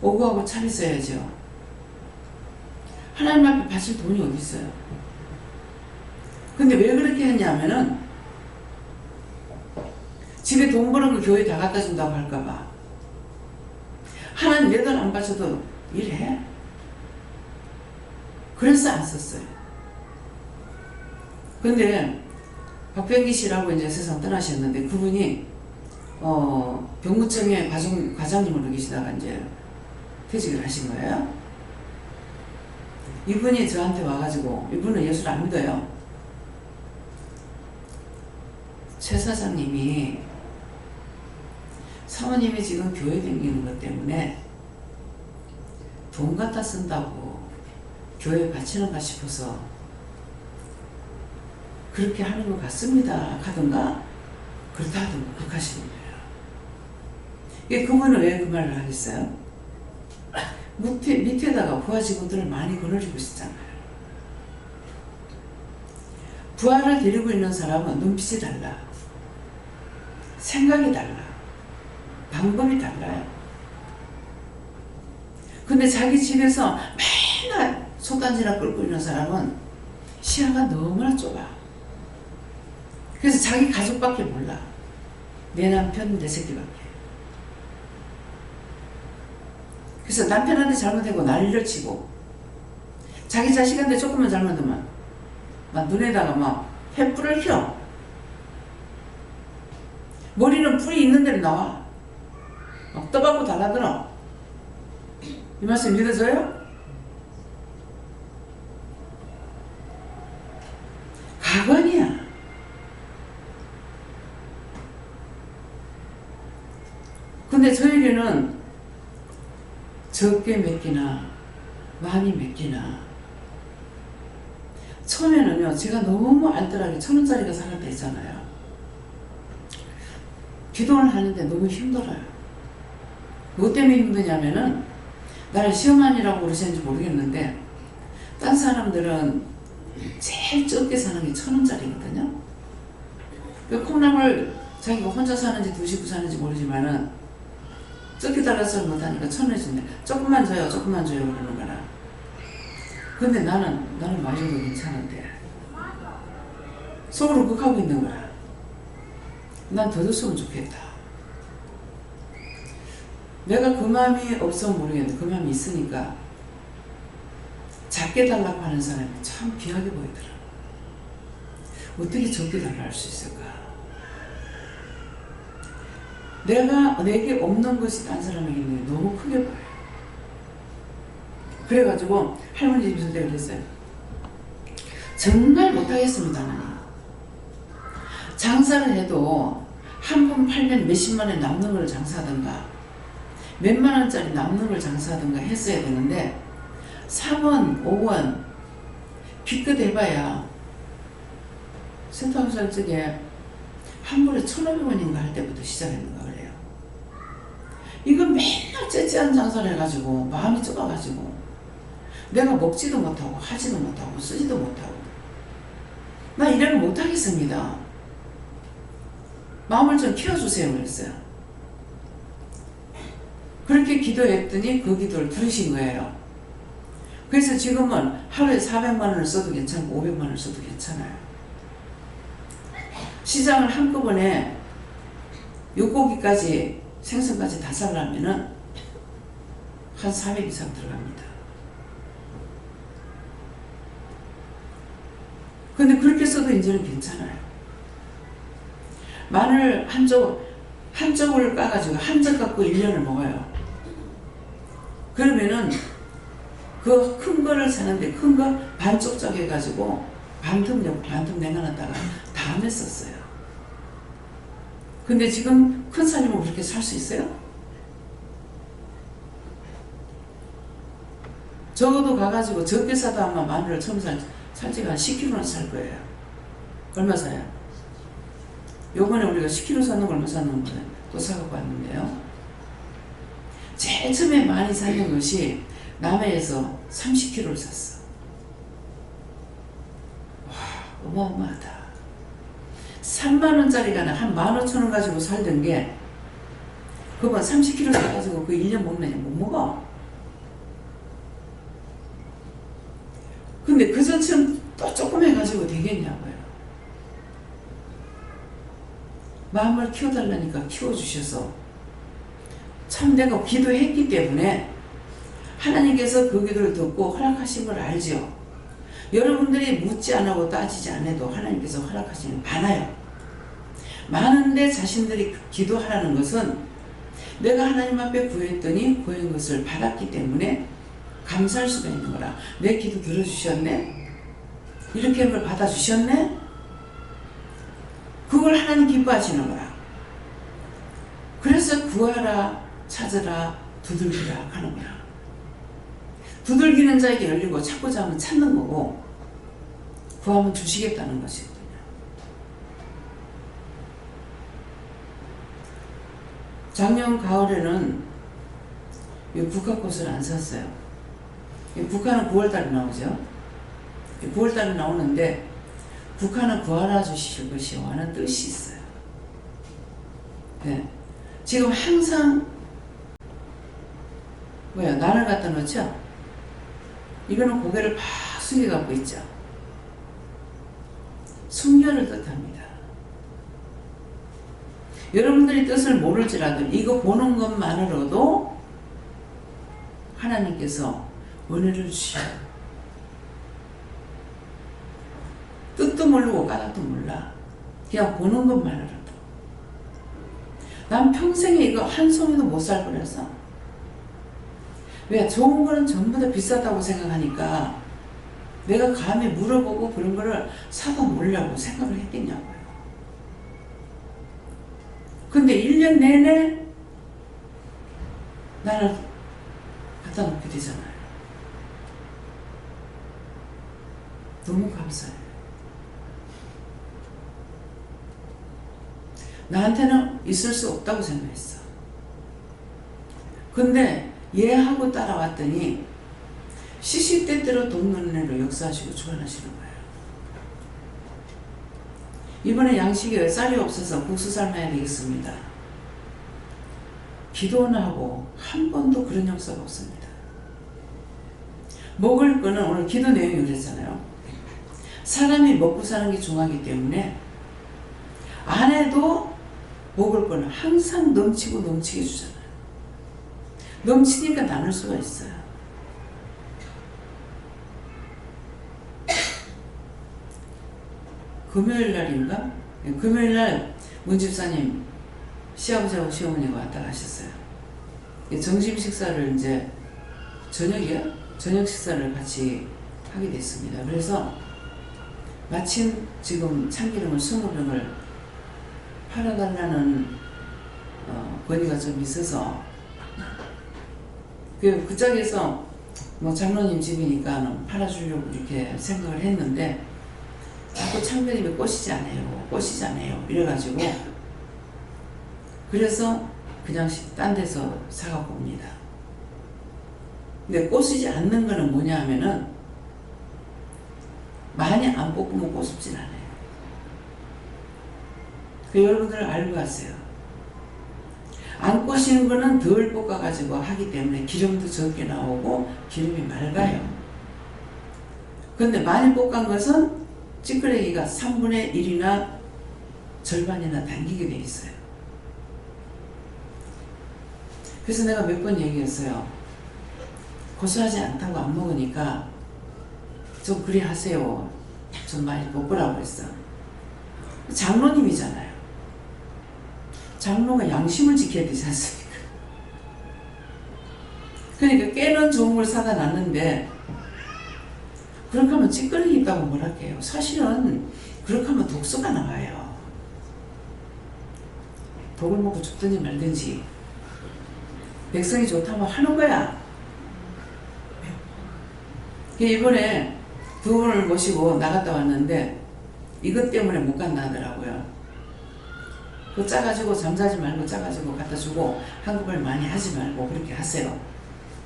오구하고 참 있어야죠. 하나님 앞에 바칠 돈이 어디 있어요? 근데 왜 그렇게 했냐면은 집에 돈 버는 거 교회 다 갖다 준다고 할까봐. 하나님 내 돈 안 바쳐도 일해. 그래서 안 썼어요. 근데 박병기 씨라고 이제 세상 떠나셨는데, 그분이 병무청에 과장님으로 계시다가 이제 퇴직을 하신 거예요. 이분이 저한테 와가지고, 이분은 예수를 안 믿어요. 최 사장님이, 사모님이 지금 교회 다니는 것 때문에 돈 갖다 쓴다고 교회 바치는가 싶어서 그렇게 하는 것 같습니다 하던가 그렇다 하던가 그렇게 하시는 거예요. 그분은 왜 그 말을 하겠어요? 밑에다가 부하 직원들을 많이 거느리고 있었잖아요. 부하를 데리고 있는 사람은 눈빛이 달라, 생각이 달라, 방법이 달라요. 근데 자기 집에서 맨날 속단지나 끌고 있는 사람은 시야가 너무나 좁아. 그래서 자기 가족밖에 몰라. 내 남편, 내 새끼밖에. 그래서 남편한테 잘못하고 난리를 치고, 자기 자식한테 조금만 잘못하면 막 눈에다가 막 횃불을 켜. 머리는 불이 있는 대로 나와. 막 떠받고 달라들어. 이 말씀 믿어져요? 가관이야. 근데 저에게는 적게 맡기나 많이 맡기나, 처음에는요 제가 너무 알뜰하게 1,000원짜리가 살았다 했잖아요. 기도를 하는데 너무 힘들어요. 뭐 때문에 힘드냐면은, 나를 시어머니라고 그러시는지 모르겠는데 딴 사람들은 제일 적게 사는 게 1,000원짜리거든요. 그 콩나물 자기가 혼자 사는지 두 식구 사는지 모르지만은 적게 달라서 못하니까 1,000원 준대. 조금만 줘요, 조금만 줘요 그러는 거라. 근데 나는 많이 줘도 괜찮은데 속으로 극하고 있는 거라. 난 더 줬으면 좋겠다. 내가 그 마음이 없으면 모르겠는데 그 마음이 있으니까 작게 달라고 하는 사람이 참 귀하게 보이더라. 어떻게 적게 달라고 할 수 있을까? 내게 없는 것이 딴 사람에게 있는 게 너무 크게 보여요. 그래가지고 할머니 집에서 내가 그랬어요. 정말 못하겠습니다, 하나님. 장사를 해도 한 번 팔면 몇십만 원 남는 걸 장사하든가 몇만 원짜리 남는 걸 장사하든가 했어야 되는데 3원, 5원 기껏 해봐야 센터하우스 할 적에 한 벌에 1,500원인가 할 때부터 시작했는가 그래요. 이거 맨날 째째한 장사를 해가지고 마음이 좁아가지고 내가 먹지도 못하고 하지도 못하고 쓰지도 못하고 나 일을 못하겠습니다. 마음을 좀 키워주세요 그랬어요. 그렇게 기도했더니 그 기도를 들으신 거예요. 그래서 지금은 하루에 400만 원을 써도 괜찮고 500만 원을 써도 괜찮아요. 시장을 한꺼번에 육고기까지 생선까지 다 살려면은 한 400 이상 들어갑니다. 근데 그렇게 써도 이제는 괜찮아요. 마늘 한쪽을 까가지고 한 적 갖고 1년을 먹어요. 그러면은 그 큰 거를 사는데 큰 거 반쪽 쪼개가지고 반틈 냉겨놨다가 다음에 썼어요. 근데 지금 큰 살이면 그렇게 살 수 있어요? 적어도 가가지고 적게 사도 아마 마늘을 처음 살지가 한 10kg는 살 거예요. 얼마 사요? 요번에 우리가 10kg 샀는 거 얼마 샀는 거는 또 사갖고 왔는데요. 제일 처음에 많이 사는 것이 남해에서 30kg를 샀어. 와, 어마어마하다. 3만원짜리가 한 15,000원 가지고 살던 게 그거 30kg 사가지고 그 1년 먹느냐? 못 먹어. 근데 그 전처럼 또 조금 해가지고 되겠냐고요. 마음을 키워달라니까 키워주셔서 참 내가 기도했기 때문에 하나님께서 그 기도를 듣고 허락하신 걸 알죠. 여러분들이 묻지 않고 따지지 않아도 하나님께서 허락하시는 게 많아요. 많은데 자신들이 기도하라는 것은 내가 하나님 앞에 구했더니 구한 것을 받았기 때문에 감사할 수가 있는 거라. 내 기도 들어주셨네? 이렇게 한 걸 받아주셨네? 그걸 하나님 기뻐하시는 거라. 그래서 구하라, 찾으라, 두들기라 하는 거야. 두들기는 자에게 열리고 찾고자 하면 찾는 거고 구하면 주시겠다는 것이거든요. 작년 가을에는 국화꽃을 안 샀어요. 국화는 9월달에 나오죠. 9월달에 나오는데 국화는 구하라 주실 것이요 하는 뜻이 있어요. 네. 지금 항상 난을 갖다 놓죠? 이거는 고개를 팍 숙여 갖고 있죠. 순결을 뜻합니다. 여러분들이 뜻을 모를지라도 이거 보는 것만으로도 하나님께서 은혜를 주셔요. 뜻도 모르고 까닭도 몰라. 그냥 보는 것만으로도. 난 평생에 이거 한 송이도 못 살 거라서. 왜? 좋은 거는 전부 다 비싸다고 생각하니까 내가 감히 물어보고 그런 거를 사다 놓으려고 생각을 했겠냐고요. 근데 1년 내내 나를 갖다 놓게 되잖아요. 너무 감사해요. 나한테는 있을 수 없다고 생각했어. 근데 얘하고 따라왔더니 시시때때로 돈 넣는 역사하시고 주관하시는 거예요. 이번에 양식에 쌀이 없어서 국수 삶아야 되겠습니다. 기도는 하고 한 번도 그런 역사가 없습니다. 먹을 거는 오늘 기도 내용이 그랬잖아요. 사람이 먹고 사는 게 중요하기 때문에 안에도 먹을 거는 항상 넘치고 넘치게 주잖아요. 넘치니까 나눌 수가 있어요. 금요일 날인가? 금요일 날 문 집사님 시아버지하고 시어머니가 왔다 가셨어요. 점심 식사를 이제 저녁이요? 저녁 식사를 같이 하게 됐습니다. 그래서 마침 지금 참기름을 20병을 팔아달라는 건의가 좀 있어서 그 짝에서 뭐 장로님 집이니까 팔아주려고 이렇게 생각을 했는데 자꾸 참기름이 꼬시지 않아요 이래가지고 그래서 그냥 딴 데서 사갖고 옵니다. 근데 꼬시지 않는 거는 뭐냐 하면은 많이 안 볶으면 꼬숩진 않아요. 그 여러분들 알고 가세요. 안 꼬시는 거는 덜 볶아가지고 하기 때문에 기름도 적게 나오고 기름이 맑아요. 근데 많이 볶은 것은 찌끄레기가 3분의 1이나 절반이나 당기게 돼 있어요. 그래서 내가 몇 번 얘기했어요. 고소하지 않다고 안 먹으니까 좀 그리 하세요. 좀 많이 볶으라고 했어. 장로님이잖아요. 장로가 양심을 지켜야 되지 않습니까? 그러니까 깨는 좋은 걸 사다 놨는데 그렇게 하면 찌끄러기 있다고 뭐라 해요. 사실은 그렇게 하면 독소가 나와요. 독을 먹고 죽든지 말든지 백성이 좋다면 하는 거야. 이번에 두 분을 모시고 나갔다 왔는데 이것 때문에 못 간다 하더라고요. 그 짜가지고 잠자지 말고 짜가지고 갖다 주고 한국말 많이 하지 말고 그렇게 하세요.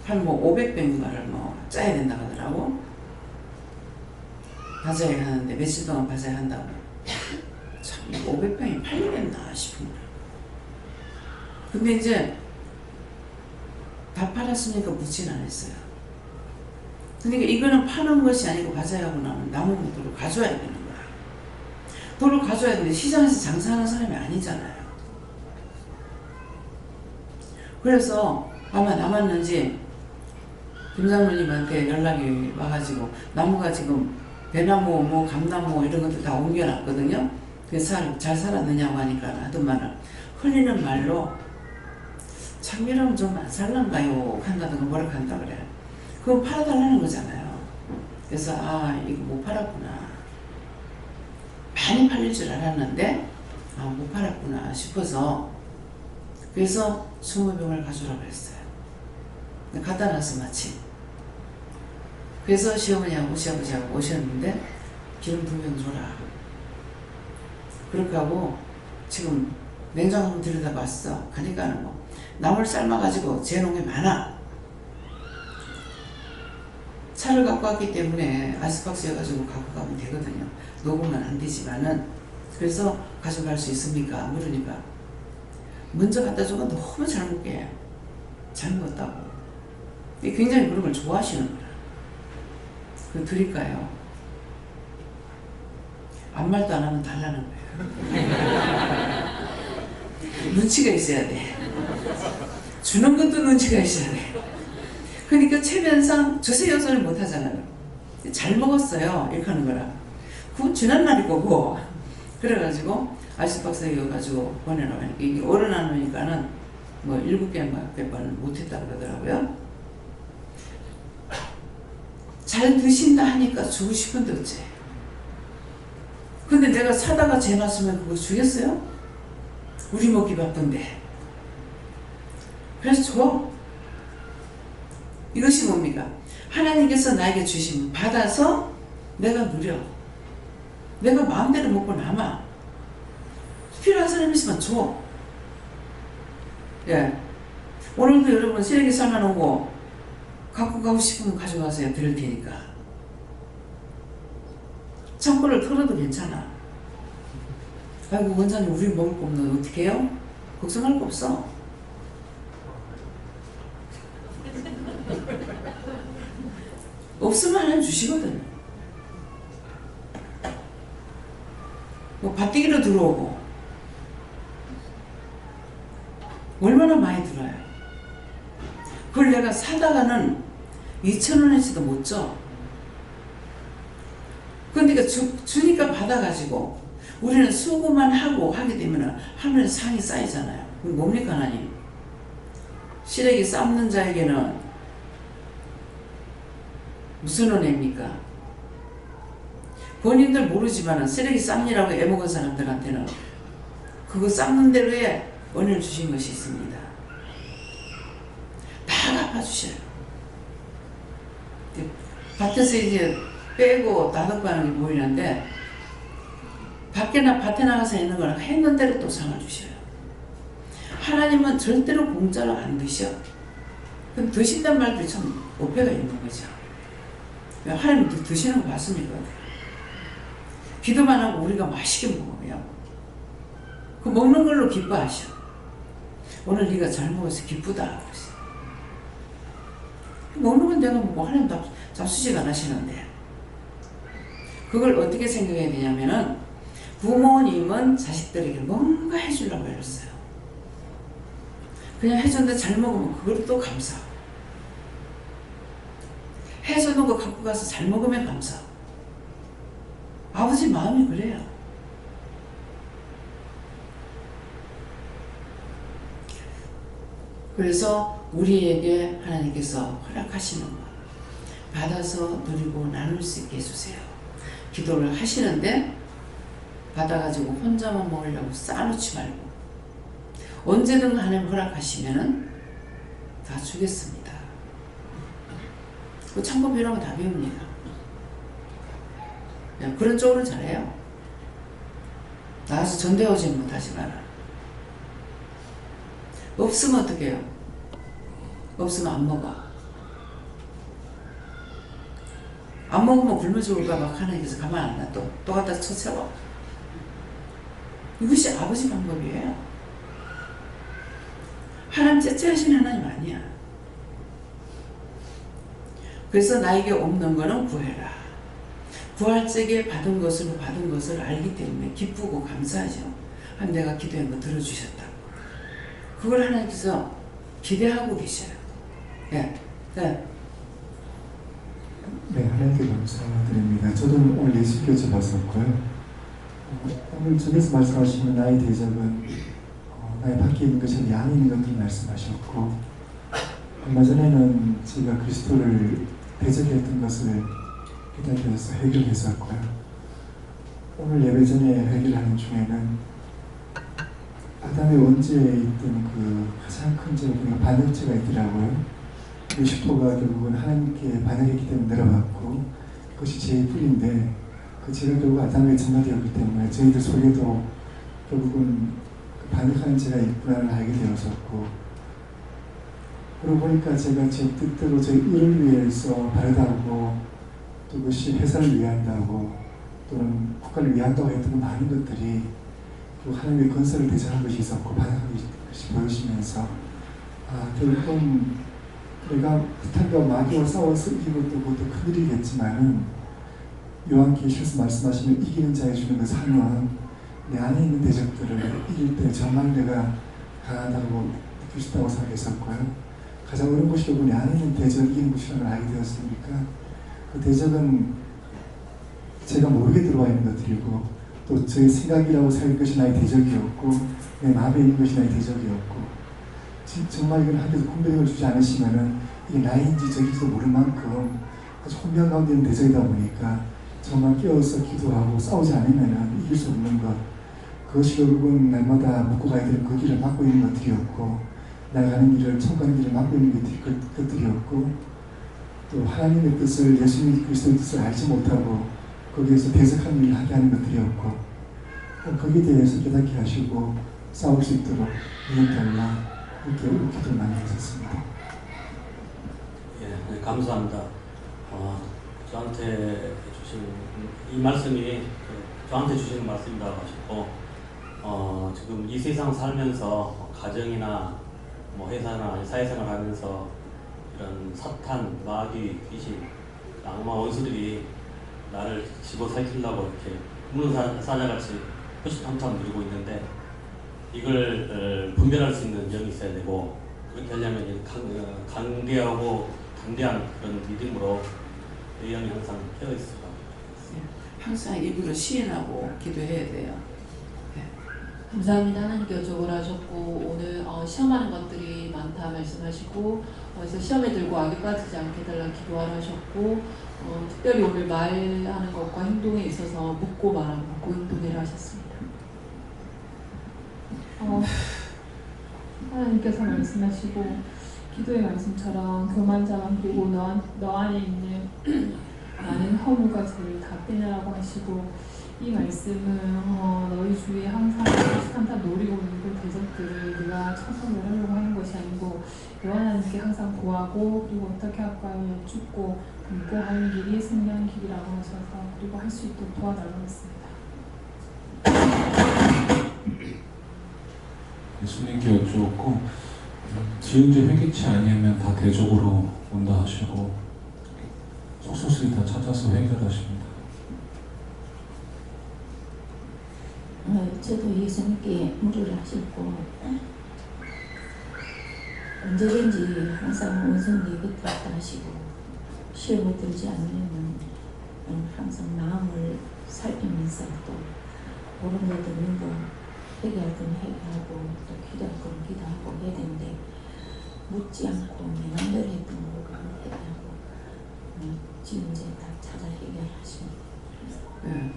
한 뭐 500병인가를 뭐 짜야 된다고 하더라고. 바자회 하는데 며칠 동안 바자회 한다고. 참 500병이 팔리겠나 싶은 거야. 근데 이제 다 팔았으니까 묻진 않았어요. 그러니까 이거는 파는 것이 아니고 바자회하고 나면 남은 돌을 가져와야 되는 거야. 돌을 가져와야 되는데 시장에서 장사하는 사람이 아니잖아요. 그래서 아마 남았는지 김장로님한테 연락이 와가지고 나무가 지금 배나무, 뭐 감나무 이런 것도 다 옮겨놨거든요. 그래서 잘 살았느냐고 하니까 하더만은 흘리는 말로 참기름 좀 안 살란가요? 한다든가 뭐라 한다 그래. 그건 팔아달라는 거잖아요. 그래서 이거 못 팔았구나. 많이 팔릴 줄 알았는데 못 팔았구나 싶어서 그래서 20병을 가져오라고 했어요. 갖다 놨어 마침. 그래서 시어머니하고 시아버지하고 오셨는데 기름 2병 줘라. 그렇게 하고 지금 냉장 한번 들여다봤어. 가니까는 뭐 나물 삶아가지고 제 농에 많아. 차를 갖고 왔기 때문에 아이스박스여가지고 갖고 가면 되거든요. 녹으면 안 되지만은 그래서 가져갈 수 있습니까? 물으니까 먼저 갖다 준 건 너무 잘 먹게 잘 먹었다고. 굉장히 그런 걸 좋아하시는 거야. 그거 드릴까요? 아무 말도 안 하면 달라는 거예요. 눈치가 있어야 돼. 주는 것도 눈치가 있어야 돼. 그러니까 체면상 저세여서를 못 하잖아요. 잘 먹었어요. 이렇게 하는 거라. 그건 지난 날이 거고. 그래가지고 아이스박스에 가지고 보내놓으면 이게 얼어나누니까는 뭐 7개만 못했다 그러더라고요. 잘 드신다 하니까 주고 싶은데 어째. 근데 내가 사다가 재놨으면 그거 주겠어요? 우리 먹기 바쁜데. 그래서 줘. 이것이 뭡니까? 하나님께서 나에게 주시면 받아서 내가 누려. 내가 마음대로 먹고 남아. 필요한 사람 있으면 줘. 예. 오늘도 여러분 쓰레기 삶아놓은 거 갖고 가고 싶으면 가져가세요. 드릴 테니까. 창고를 털어도 괜찮아. 아이고 원장님 우리 먹을 거 없는데 어떻게 해요? 걱정할 거 없어. 없으면 하나님 주시거든. 뭐 밭대기로 들어오고 얼마나 많이 들어요. 그걸 내가 사다가는 2,000원에서도 못 줘. 그러니까 주니까 받아가지고 우리는 수고만 하고 하게 되면 하늘에 상이 쌓이잖아요. 그게 뭡니까 하나님? 시래기 삶는 자에게는 무슨 은혜입니까? 본인들 모르지만 쓰레기 삶이라고 애먹은 사람들한테는 그거 삶는 대로의 은혜를 주신 것이 있습니다. 다 갚아주셔요. 밭에서 이제 빼고 다듬고 하는 게 보이는데 밖에나 밭에 나가서 있는 걸 했는 대로 또 상을 주셔요. 하나님은 절대로 공짜로 안 드셔. 그럼 드신단 말도 참 오해가 있는 거죠. 하나님 드시는 거 봤습니까? 기도만 하고 우리가 맛있게 먹어요. 그 먹는 걸로 기뻐하셔. 오늘 네가 잘 먹어서 기쁘다. 먹는 건 내가 먹고 하나님 잡수식 안 하시는데 그걸 어떻게 생각해야 되냐면은 부모님은 자식들에게 뭔가 해주려고 했어요. 그냥 해줬는데 잘 먹으면 그걸 또 감사. 해주는 거 갖고 가서 잘 먹으면 감사. 아버지 마음이 그래요. 그래서 우리에게 하나님께서 허락하시는 것 받아서 누리고 나눌 수 있게 해주세요. 기도를 하시는데 받아가지고 혼자만 먹으려고 쌓아놓지 말고 언제든 하나님 허락하시면은 다 주겠습니다. 그 참고 배우면 다 배웁니다. 그런 쪽으로 잘해요. 나가서 전대오지 못하지만 없으면 어떻게 해요? 없으면 안 먹어. 안 먹으면 굶어 죽을까 막 하나님께서 가만 안 놔. 또 갖다 쳐채워. 이것이 아버지 방법이에요. 하나님 째째하신 하나님 아니야. 그래서 나에게 없는 거는 구해라. 구할 적에 받은 것을 알기 때문에 기쁘고 감사하죠. 내가 기도한 거 들어주셨다. 그걸 하나님께서 기대하고 계셔요. 네. 네. 네, 하나님께 감사드립니다. 저도 오늘 예수 교체 봤었고요. 오늘 저기서 말씀하시는 나의 대접은 나의 밖에 있는 것이 안에 있는 것들 말씀하셨고 얼마 전에는 제가 그리스도를 대적했던 것을 깨닫게 해결했었고요. 오늘 예배 전에 해결하는 중에는 아담의 원죄에 있던 그 가장 큰 죄가 반역죄가 있더라고요. 루시퍼가 결국은 하나님께 반역했기 때문에 내려갔고 그것이 죄의 뿌리인데 그 죄가 결국 아담에게 전가되었기 때문에 저희들 속에도 결국은 그 반역하는 죄가 있구나를 알게 되었었고 그러고 보니까 제가 제 뜻대로 제 의를 위해서 바르다고 또 그것이 회사를 위한다고 또는 국가를 위한다고 했던 많은 것들이 또 하나님의 건설을 대적한 것이 있었고 반역한 것이 보여지면서 결국은 내가 사탄과 마귀와 싸워서 이기는 것도 그것도 큰일이겠지만은 요한계시에서 말씀하시는 이기는 자에 주는 그 상은 내 안에 있는 대적들을 이길 때 정말 내가 강하다고 느낄 수 있다고 생각했었고요. 가장 어려운 것이 내 안에 있는 대적을 이기는 것이라는 걸 알게 되었으니까 그 대적은 제가 모르게 들어와 있는 것들이고 또 또 제 생각이라고 생각할 것이 나의 대적이었고 내 마음에 있는 것이 나의 대적이었고 정말 이건 하나님께서 분별력을 주지 않으시면은 이게 나인지 저인지도 모를 만큼 아주 혼란 가운데 있는 대적이다 보니까 정말 깨어서 기도하고 싸우지 않으면은 이길 수 없는 것, 그것이 결국은 날마다 묻고 가야 되는 그 길을 막고 있는 것들이었고 나가는 길을 청구하는 길을 막고 있는 것들이었고 또 하나님의 뜻을, 예수님 그리스도의 뜻을 알지 못하고 거기에서 대적하는 일을 하게 하는 것들이었고 거기에 대해서 깨닫게 하시고 싸울 수 있도록 인도달라 이렇게 기도를 많이 했었습니다. 예, 감사합니다. 저한테 주신 이 말씀이 저한테 주시는 말씀이라고 하셨고 지금 이 세상 살면서 가정이나 뭐 회사나 사회생활 하면서 이런 사탄, 마귀, 귀신, 악마 원수들이 나를 집어삼키려고 이렇게 무는 사자같이 호시탐탐 누리고 있는데 이걸 분별할 수 있는 영이 있어야 되고 그렇게 하려면 강대하고 담대한 그런 믿음으로 이 영이 항상 깨어 있어요. 항상 입으로 시인하고 기도해야 돼요. 네. 감사합니다. 하나님께 여쭤보라 하셨고 오늘 시험하는 것들이 많다 말씀하시고 그래서 시험에 들고 악에 빠지지 않게 해달라 기도하라 하셨고 특별히 오늘 말하는 것과 행동에 있어서 묻고 말하고 묻고 행동해라 하셨습니다. 하나님께서 말씀하시고 기도의 말씀처럼 교만자만 그리고 너 안에 있는 많은 허물과 죄를 다 빼내라고 하시고 이 말씀은 너희 주위에 항상 한탄 노리고 있는 그 대적들을 네가 처벌을 하려고 하는 것이 아니고 여호와 하나님께 항상 구하고 그리고 어떻게 할까요? 여쭙고 묻고 하는 길이 승리하는 길이라고 하셔서 그리고 할 수 있도록 도와달라고 했습니다. 예수님께 여쭈었고 지은 죄 회개치 아니하면 다 대적으로 온다 하시고 속속들이 다 찾아서 해결하십니다. 저도 예수님께 물으라 하셨고 언제든지 항상 원성이 곁에 있다 하시고 시험에 들지 않으려면 항상 마음을 살피면서 또 옳은 거 듣는 거 회개할 건 회개하고 또 기도할 건 기도하고 해야 되는데 묻지 않고 내 맘대로 했던 거 회개하고 지금 이제 다 찾아 해결하십니다. 네.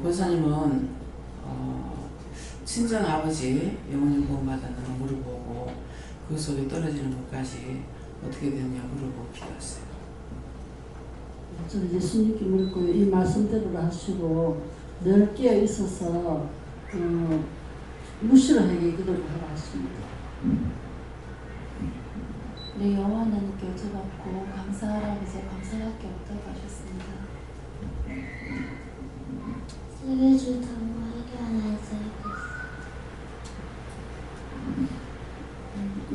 권사님은 친정 아버지 영혼을 구원받았나 물어보고 그 속에 떨어지는 것까지 어떻게 됐냐 물어보고 기도했어요. 저는 예수님께 물었고요. 이 말씀대로 하시고 늘 깨어 있어서 무시하게 기도를 하라 하십니다. 네, 여호와 하나님께 여쭤봤고 감사하라고 해서 감사밖에 없다고 하셨습니다. 세계주 당부하게 하나 있어요.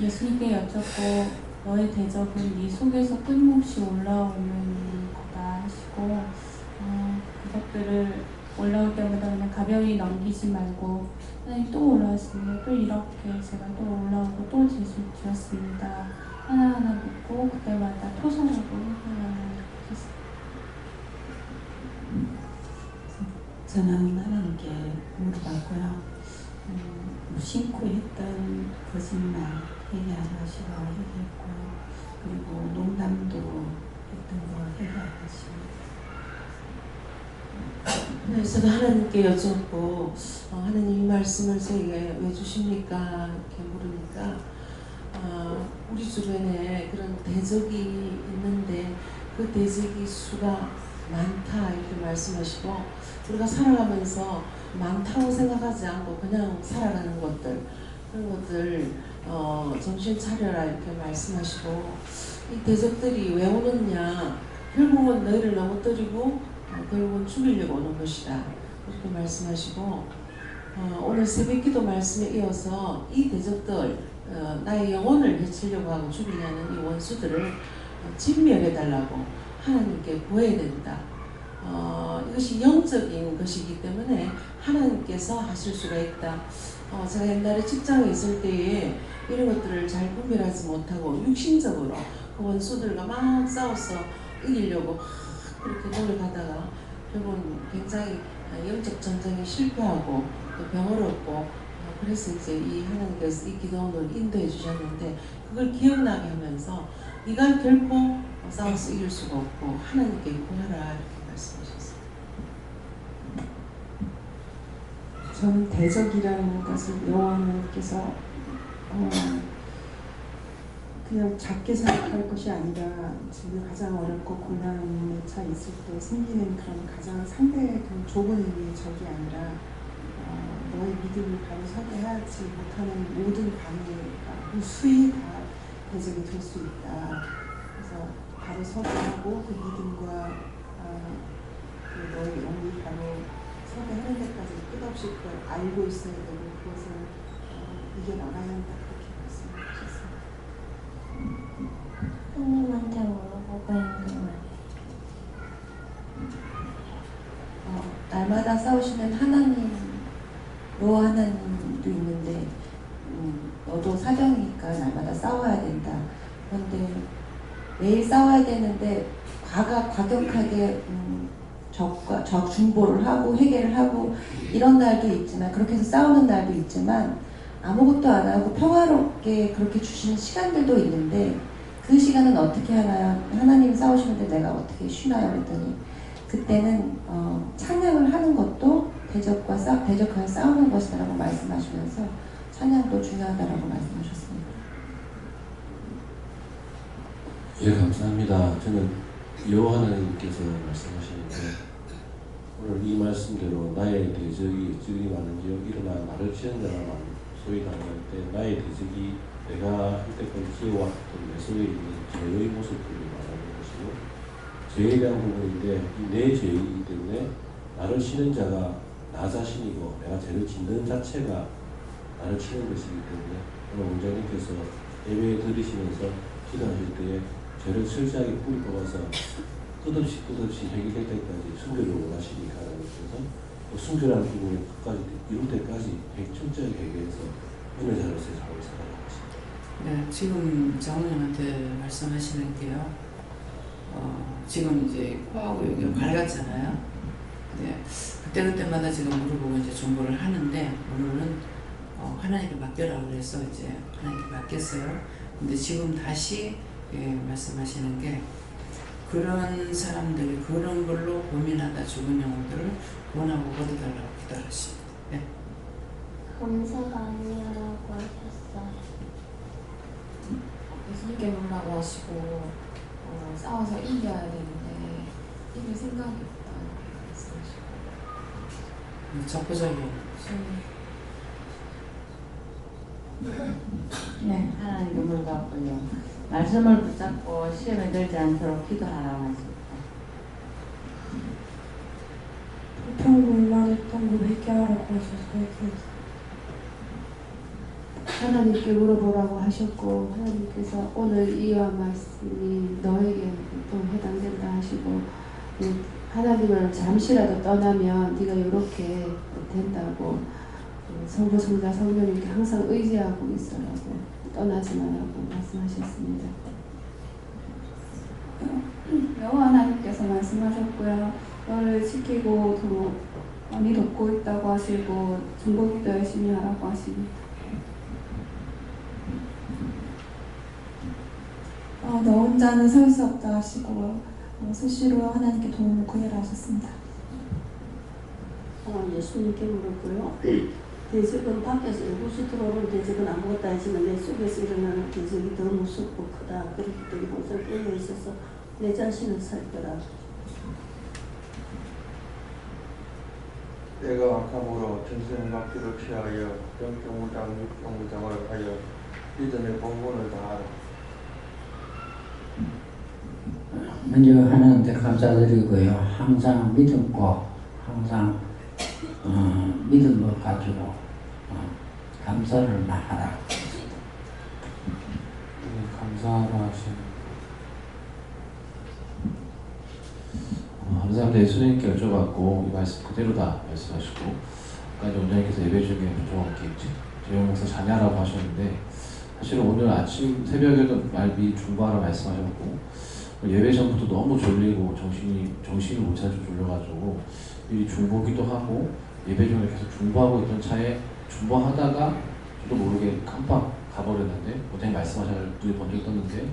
예수님께 여쭙고 너의 대적은 네 속에서 끊임없이 올라오는 거다 하시고 그것들을 올라올 때마다 그냥 가벼이 넘기지 말고 하나님 또 올라왔습니다. 또 이렇게 제가 또 올라오고 또 죄를 지었습니다. 하나하나 묻고 그때마다 토설하고 하셨습니다. 저는 하나님께 물어봤고요. 무심코 했던 거짓말 회개하라 하시고 회개했고요. 그리고 농담도 했던 거 회개하시고. 네, 저도 하나님께 여쭙고 하나님 이 말씀을 저에게 왜 주십니까? 이렇게 물으니까 우리 주변에 그런 대적이 있는데 그 대적이 수가 많다 이렇게 말씀하시고 우리가 살아가면서 많다고 생각하지 않고 그냥 살아가는 것들 그런 것들 정신 차려라 이렇게 말씀하시고 이 대적들이 왜 오느냐 결국은 너희를 넘어뜨리고 결국은 죽이려고 오는 것이다 이렇게 말씀하시고 오늘 새벽기도 말씀에 이어서 이 대적들 나의 영혼을 해치려고 하고 죽이려는 이 원수들을 진멸해달라고 하나님께 구해야 된다. 이것이 영적인 것이기 때문에 하나님께서 하실 수가 있다. 제가 옛날에 직장에 있을 때에 이런 것들을 잘 분별하지 못하고 육신적으로 그 원수들과 막 싸워서 이기려고 그렇게 노력하다가 결국은 굉장히 영적 전쟁에 실패하고 또 병을 얻고 그래서 이제 이 하나님께서 이 기도원을 인도해 주셨는데 그걸 기억나게 하면서 네가 결코 싸워서 이길 수가 없고 하나님께 구하라 이렇게 말씀하셨어요. 저는 대적이라는 것을 여호와 하나님께서 그냥 작게 생각할 것이 아니라 지금 가장 어렵고 곤란에 처해 있을 때 생기는 그런 가장 상대의 그 좁은 의미의 적이 아니라 너의 믿음을 바로 서게 하지 못하는 모든 방해가 무수히 다 대적이 될 수 있다. 그래서 바로 서게 하고 그 믿음과 그 너의 영이 바로 서게 하는 데까지 끝없이 그걸 알고 있어야 되고 그것을 이겨나가야 한다. 그렇게 말씀하셨습니다. 하나님한테 물어보고 있는 말. 날마다 싸우시는 하나님, 여호와 하나님도 있는데 너도 사정이니까 날마다 싸워야 된다. 그런데 매일 싸워야 되는데 과격하게 적 중보를 하고 회개를 하고 이런 날도 있지만 그렇게 해서 싸우는 날도 있지만 아무것도 안 하고 평화롭게 그렇게 주시는 시간들도 있는데 그 시간은 어떻게 하나요? 하나님 싸우시는데 내가 어떻게 쉬나요? 그랬더니 그때는 찬양을 하는 것도 대적과 싸우는 것이라고 말씀하시면서 찬양도 중요하다라고 말씀하셨습니다. 예, 감사합니다. 저는 여호와 하나님께서 말씀하시는데 오늘 이 말씀대로 나의 대적이 많은지요 일어나 나를 치는 자가 소위 당할 때 나의 대적이 내가 이때까지 지어왔던 내 속에 있는 죄의 모습들을 말하는 것이고 죄에 대한 부분인데 내 죄이기 때문에 나를 치는 자가 나 자신이고 내가 죄를 짓는 자체가 나를 치는 것이기 때문에 오늘 원장님께서 예배에 들으시면서 기도하실 때에 죄를 철저하게 뿌리 뽑아서 끝없이 해결될 때까지 순교를 원하시니까 하나님께서 그 순교라는 부분을 끝까지 이룰 때까지 철저하게 해결해서 은혜자로서 잘 살아가고 있습니다. 네, 지금 장로님한테 말씀하시는 게요. 지금 이제 코하고 여기가 밝았잖아요. 근데 그때마다 지금 물어보고 이제 정보를 하는데 오늘은 하나님께 맡겨라 그래서 이제 하나님께 맡겼어요. 근데 지금 다시 말씀하시는 게 그런 사람들이 그런 걸로 고민하다 죽은 영혼들을 원하고 거둬달라고 기도하십니다. 네. 검사가 아니라고 하셨어요. 예수님께 놀라고 하시고 싸워서 이겨야 되는데 이길 생각이 없다 이렇게 말씀하시고 적극적이에요. 네, 하나님께 물어봤고요. 말씀을 붙잡고 시험에 들지 않도록 기도하라고 하십니다. 불평불만했던 거 회개하라고 하셨어요. 하나님께 물어보라고 하셨고 하나님께서 오늘 이와 말씀이 너에게 또 해당된다 하시고 하나님을 잠시라도 떠나면 네가 이렇게 된다고 성부 성자 성령님께 항상 의지하고 있으라고 떠나지 말라고 말씀하셨습니다. 여호와 하나님께서 말씀하셨고요. 너를 지키고 많이 돕고 있다고 하시고 중보기도 열심히 하라고 하십니다. 너 혼자는 설 수 없다 하시고 수시로 하나님께 도움을 구해라 하셨습니다. 예수님께 물었고요. 대적은 밖에서 일부수 들어오는 대적은 아무것도 아니지만 내 속에서 일어나는 대적이 더 무섭고 크다. 그렇기 때문에 항상 깨어 있어서 내 자신을 살펴라. 내가 악함으로 전생의 막기를 취하여 영적무장, 육종무장을 하여 이전의 본분을 다하라. 먼저 하나님께 감사드리고요. 항상 믿음과 항상 믿음을 가지고 감사를 하라. 감사로 하시는 항상 예수님께 여쭤봤고 이 말씀 그대로다 말씀하시고 아까 이제 원장님께서 예배 중에 부족함께 재영목사 자냐라고 하셨는데 사실은 오늘 아침 새벽에도 미리 중보하라 말씀하셨고 예배 전부터 너무 졸리고 정신을 못 차리고 졸려가지고 이 중보기도 하고 예배 중에 계속 중보하고 있던 차에 중보하다가 저도 모르게 깜빡 가버렸는데 원장님 말씀하셔서 눈이 번쩍 떴는데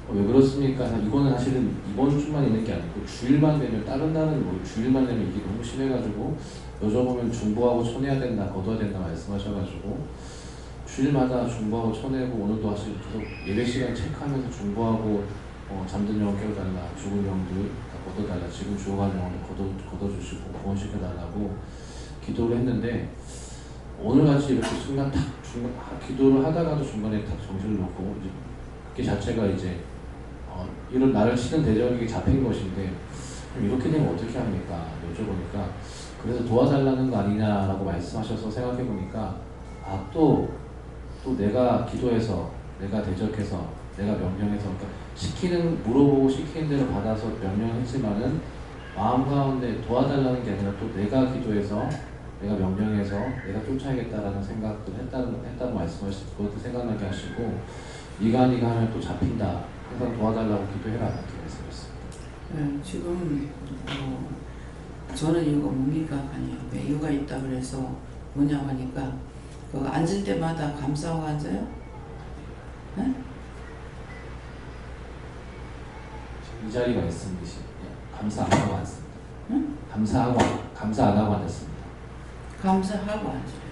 왜 그렇습니까? 이거는 사실은 이번 주만 있는 게 아니고 주일만 되면 다른 날은 뭐 주일만 되면 이게 너무 심해가지고 여쭤보면 중보하고 쳐내야 된다, 거둬야 된다 말씀하셔가지고 주일마다 중보하고 쳐내고 오늘도 사실 계속 예배 시간 체크하면서 중보하고 잠든 영혼 깨워달라, 죽은 영들 걷어달라, 지금 죽어가는 영혼을 걷어주시고 구원시켜달라고 기도를 했는데 오늘같이 이렇게 순간 탁 기도를 하다가도 중간에 탁 정신을 놓고 이제 그게 자체가 이제 이런 나를 치는 대적에게 잡힌 것인데 그럼 이렇게 되면 어떻게 합니까? 여쭤보니까 그래서 도와달라는 거 아니냐라고 말씀하셔서 생각해보니까 또 내가 기도해서 내가 대적해서 내가 명령해서 그러니까 물어보고 시키는 대로 받아서 명령을 했지만은 마음 가운데 도와달라는 게 아니라 또 내가 기도해서 내가 명령해서 내가 쫓아야겠다라는 생각을 했다고 말씀하시고 그것도 생각나게 하시고 네가 하면 또 잡힌다. 항상 도와달라고 기도해라. 이렇게 말씀하셨습니다. 네, 지금 저는 이거 뭡니까? 아니요. 왜 이유가 있다 그래서 뭐냐고 하니까 그 앉을 때마다 감사하고 앉아요? 네? 이 자리가 있으면 감사 안 하고 앉습니다. 응? 감사 안 하고 앉았습니다. 감사하고 앉아요.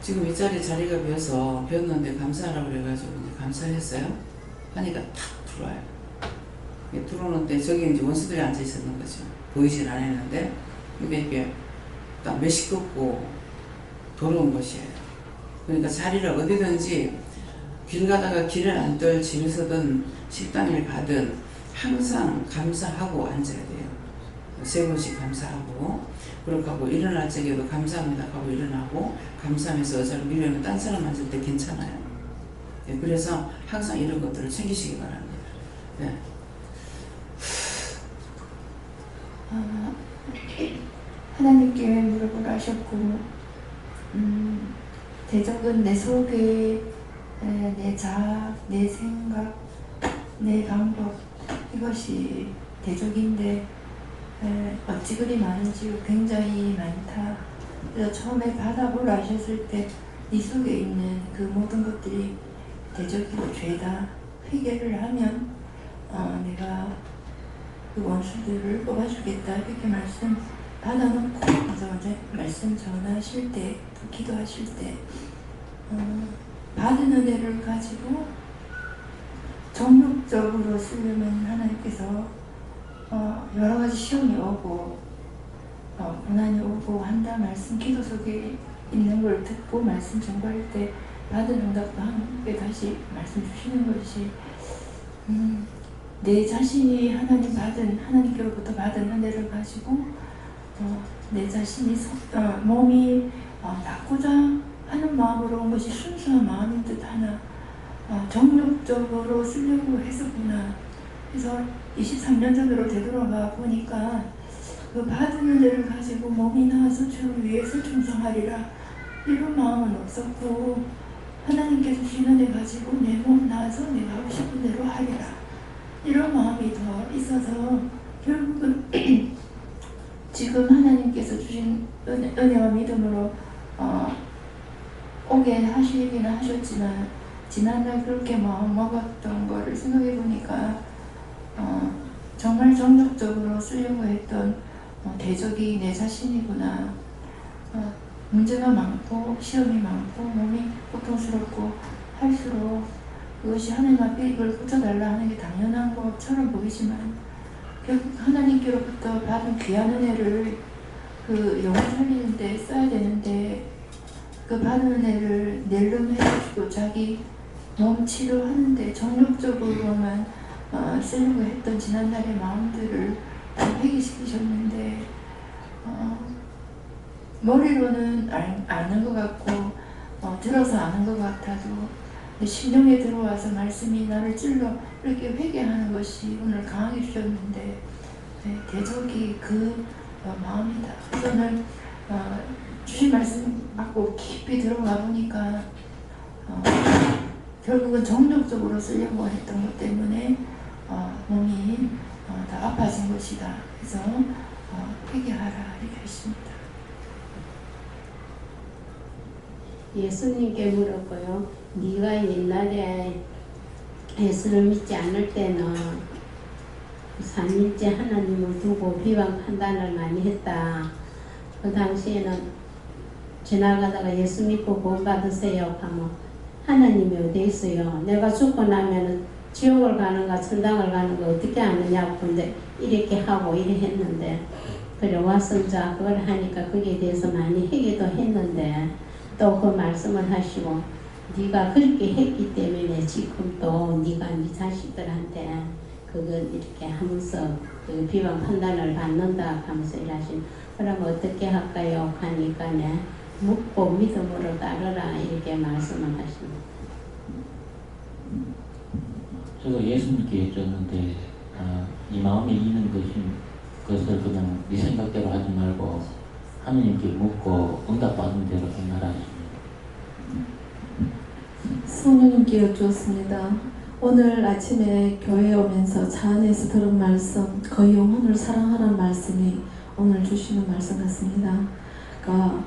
지금 이 자리가 비었는데 감사하라고 그래가지고 이제 감사했어요. 하니까 탁 들어와요. 들어오는데 저기 이제 원수들이 앉아 있었는 거죠. 보이진 않았는데 이게 딱 메시껍고 더러운 것이에요. 그러니까 자리를 어디든지 길 가다가 길을 앉든 집에 서든 식당에 가든 항상 감사하고 앉아야 돼요. 세 번씩 감사하고 그렇게 하고 일어날 적에도 감사합니다 하고 일어나고 감사하면서 의자를 밀려면 딴 사람 앉을 때 괜찮아요. 네, 그래서 항상 이런 것들을 챙기시기 바랍니다. 네. 하나님께 무릎을 하셨고 대적은 내 속에 내 자아, 내 생각, 내 방법 이것이 대적인데 어찌 그리 많은지 굉장히 많다. 그래서 처음에 바다보라 하셨을 때 네 속에 있는 그 모든 것들이 대적이고 죄다 회개를 하면 내가 그 원수들을 뽑아주겠다 이렇게 말씀 받아놓고 이제 말씀 전하실 때 또 기도하실 때 받은 은혜를 가지고 정욕적으로 쓰려면 하나님께서 여러 가지 시험이 오고 고난이 오고 한다 말씀 기도 속에 있는 걸 듣고 말씀 전할 때 받은 응답도 함께 다시 말씀 주시는 것이 내 자신이 하나님께로부터 받은 은혜를 가지고 내 자신이 몸이 낫고자 하는 마음으로 온 것이 순수한 마음인 듯 하나 정욕적으로 쓰려고 했었구나. 그래서 23년 전으로 되돌아가 보니까 그 받은 은혜를 가지고 몸이 나아서 주를 위해서 충성하리라 이런 마음은 없었고 하나님께서 주신 은혜 가지고 내 몸 나아서 내가 하고 싶은 대로 하리라 이런 마음이 더 있어서 결국은 지금 하나님께서 주신 은혜와 믿음으로 오게 하시기는 하셨지만 지난날 그렇게 마음 먹었던 거를 생각해 보니까 정말 정력적으로 쓰려고 했던 대적이 내 자신이구나. 문제가 많고 시험이 많고 몸이 고통스럽고 할수록 그것이 하나님 앞에 이걸 고쳐달라 하는 게 당연한 것처럼 보이지만 결국 하나님께로부터 받은 귀한 은혜를 그 영혼 살리는 데 써야 되는데 그 받은 은혜를 낼름 해주시고 자기 몸 치료하는데 정력적으로만 쓰려고 했던 지난날의 마음들을 회개시키셨는데 머리로는 아는 것 같고 들어서 아는 것 같아도 심령에 들어와서 말씀이 나를 찔러 이렇게 회개하는 것이 오늘 강하게 주셨는데 대적이 그 마음이다. 저는 주신 말씀 받고 깊이 들어가 보니까 결국은 정력적으로 쓰려고 했던 것 때문에 몸이 더 아파진 것이다. 그래서 회개하라 이렇게 했습니다. 예수님께 물었고요. 네가 옛날에 예수를 믿지 않을 때는 삼일째 하나님을 두고 비방 판단을 많이 했다. 그 당시에는 지나가다가 예수 믿고 구원 받으세요 하면 하나님이 어디 있어요? 내가 죽고 나면은 지옥을 가는가 천당을 가는가 어떻게 아느냐고 근데 이렇게 하고 이래 했는데 그래 와선자 그걸 하니까 거기에 대해서 많이 회개도 했는데 또 그 말씀을 하시고 네가 그렇게 했기 때문에 지금 또 네가 네 자식들한테 그걸 이렇게 하면서 그 비방 판단을 받는다 하면서 일하신 그럼 어떻게 할까요? 하니까 네 묻고 믿음으로 따르라 이렇게 말씀을 하십니다. 제가 예수님께 여쭈었는데 이 마음에 있는 것을 그냥 네 생각대로 하지 말고 하느님께 묻고 응답받은 대로 행하라 하십니다. 성령님께 여쭈었습니다. 오늘 아침에 교회에 오면서 차 안에서 들은 말씀, 그 영혼을 사랑하라는 말씀이 오늘 주시는 말씀 같습니다. 그러니까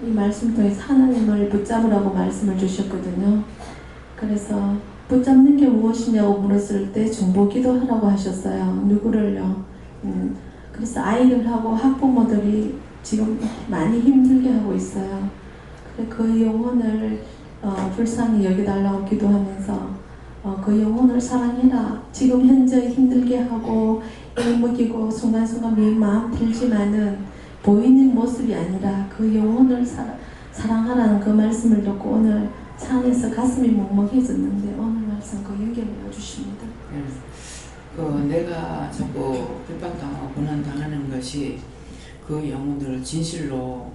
이 말씀 통해서 하나님을 붙잡으라고 말씀을 주셨거든요. 그래서 붙잡는 게 무엇이냐고 물었을 때 중보기도 하라고 하셨어요. 누구를요? 그래서 아이들하고 학부모들이 지금 많이 힘들게 하고 있어요. 그래 그 영혼을 불쌍히 여겨달라고 기도하면서 그 영혼을 사랑해라. 지금 현재 힘들게 하고 애먹이고 순간순간 미운 마음 들지만은 보이는 모습이 아니라 그 영혼을 사랑하라는 그 말씀을 듣고 오늘 차 안에서 가슴이 먹먹해졌는데 오늘 말씀 그 연결해 주십니다. 내가 자꾸 비방당하고 고난당하는 것이 그 영혼들을 진실로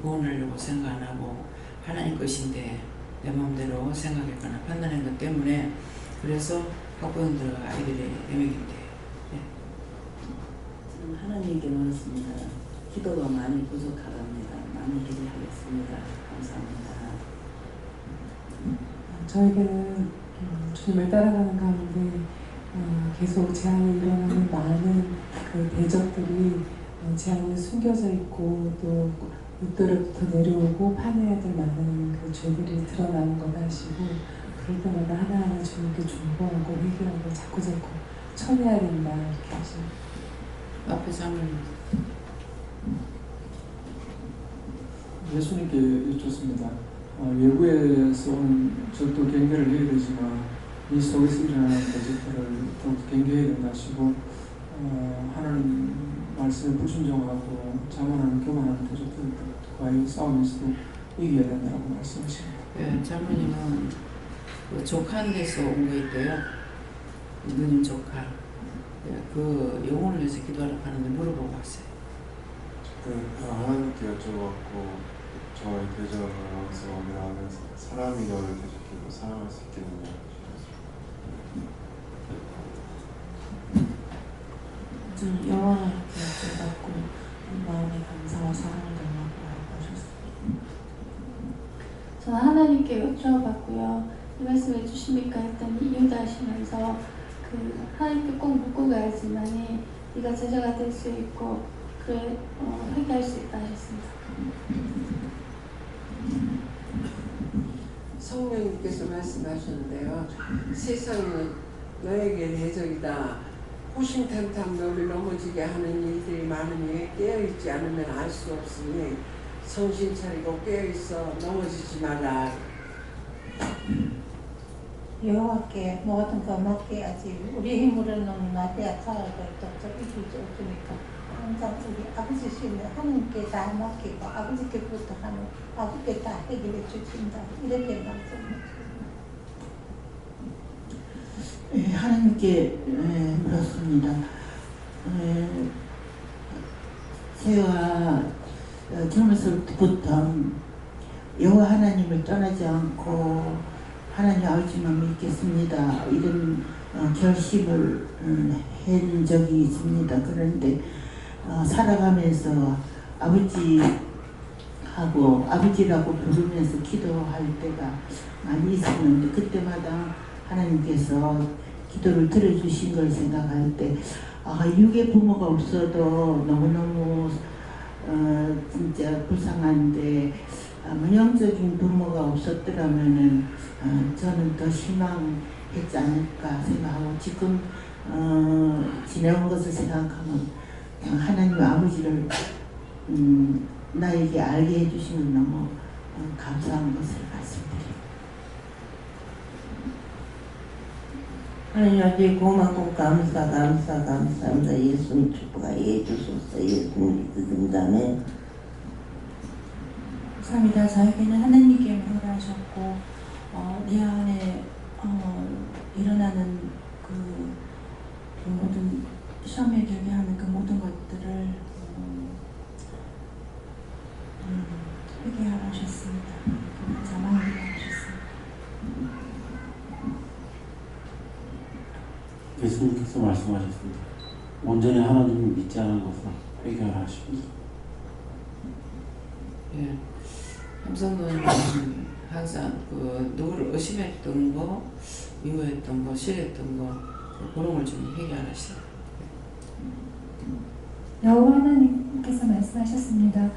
구원하려고 생각 안 하고 하나님 것인데 내 마음대로 생각했거나 판단한 것 때문에 그래서 학부형들과 아이들의 애매인데 하나님께 물었습니다. 기도가 많이 부족하답니다. 많이 기도하겠습니다. 감사합니다. 저에게는 주님을 따라가는 가운데 계속 제 안에 일어나는 많은 그 대적들이 제 안에 숨겨져 있고 또 윗도로부터 내려오고 파내야 될 많은 그 죄들이 드러나는 것 아시고 그럴 때마다 하나하나 주님께 중보하고 회개하고 자꾸 쳐내야 된다 이렇게 하십니다. 앞에 장면 예수님께 여쭙습니다. 외부에서 온 적도 경계를 해야 되지만 이 속에서 일어나는 대적들을 더욱 경계해야 된다 하시고 하나님 말씀에 불순종하고 자만하는 교만하는 대적들과의 싸움에서도 이겨야 된다고 말씀하십니다. 네, 장모님은 그 조카한테서 온 거 있대요. 누님 조카. 그 영혼을 위해서 기도하라고 하는데 물어보고 왔어요. 하나님께 여쭤봤고 저의 대적을 하면서 사람이 너를 대적해도 사랑할 수 있겠느냐 좀 여호와께 여쭤봤고 마음에 감사와 사랑을 달라고 하셨습니다. 저는 하나님께 여쭤봤고요. 이 말씀 해주십니까 했더니 이유다하시면서 그 하나님께 꼭 묻고 가야지만이 네가 제자가 될 수 있고 그래 회개할 수 있다 하셨습니다. 성령님께서 말씀하셨는데요. 세상은 너에게 대적이다. 호심탄탄 너를 넘어지게 하는 일들이 많으니 깨어있지 않으면 알 수 없으니 정신 차리고 깨어있어 넘어지지 말라. 여호와께 모든 거 맡겨야지. 우리 힘으로는 나대야 살아갈 수 없어. 이길 수 없으니까 항상 우리 아버지시는 하나님께 다 맡기고 아버지께부터 하는 아버지께 다 해결해 주신다. 이렇게 말씀하셨습니다. 하나님께 물었습니다. 제가 젊었을 때부터 여호와 하나님을 떠나지 않고 하나님 아버지만 믿겠습니다. 이런 결심을 한 적이 있습니다. 그런데 살아가면서 아버지라고 부르면서 기도할 때가 많이 있었는데 그때마다 하나님께서 기도를 들어주신 걸 생각할 때 육의 부모가 없어도 너무너무 진짜 불쌍한데 영적인 부모가 없었더라면은 저는 더 실망했지 않을까 생각하고 지금 지내온 것을 생각하면 하나님 아버지를 나에게 알게 해주신 건 너무 감사한 것을 말씀드립니다. 하나님 아버지 고맙고 감사합니다. 예수님 축복하여 주소서. 예수님 믿음다네. 감사합니다. 저에게는 하나님께 물어하셨고 내 안에 일어나는 그 모든 시험에 들게 하는 그 모든 것들을 회개하라 하셨습니다. 자망하라 하셨습니다. 예수님께서 말씀하셨습니다. 온전히 하나님을 믿지 않은 것을 회개하라 하십니다. 예, 함성노님 항상 그 누구를 의심했던 거, 미워했던 거, 싫어했던 거 그런 걸 좀 회개하시라. 여호와 하나님께서 말씀하셨습니다.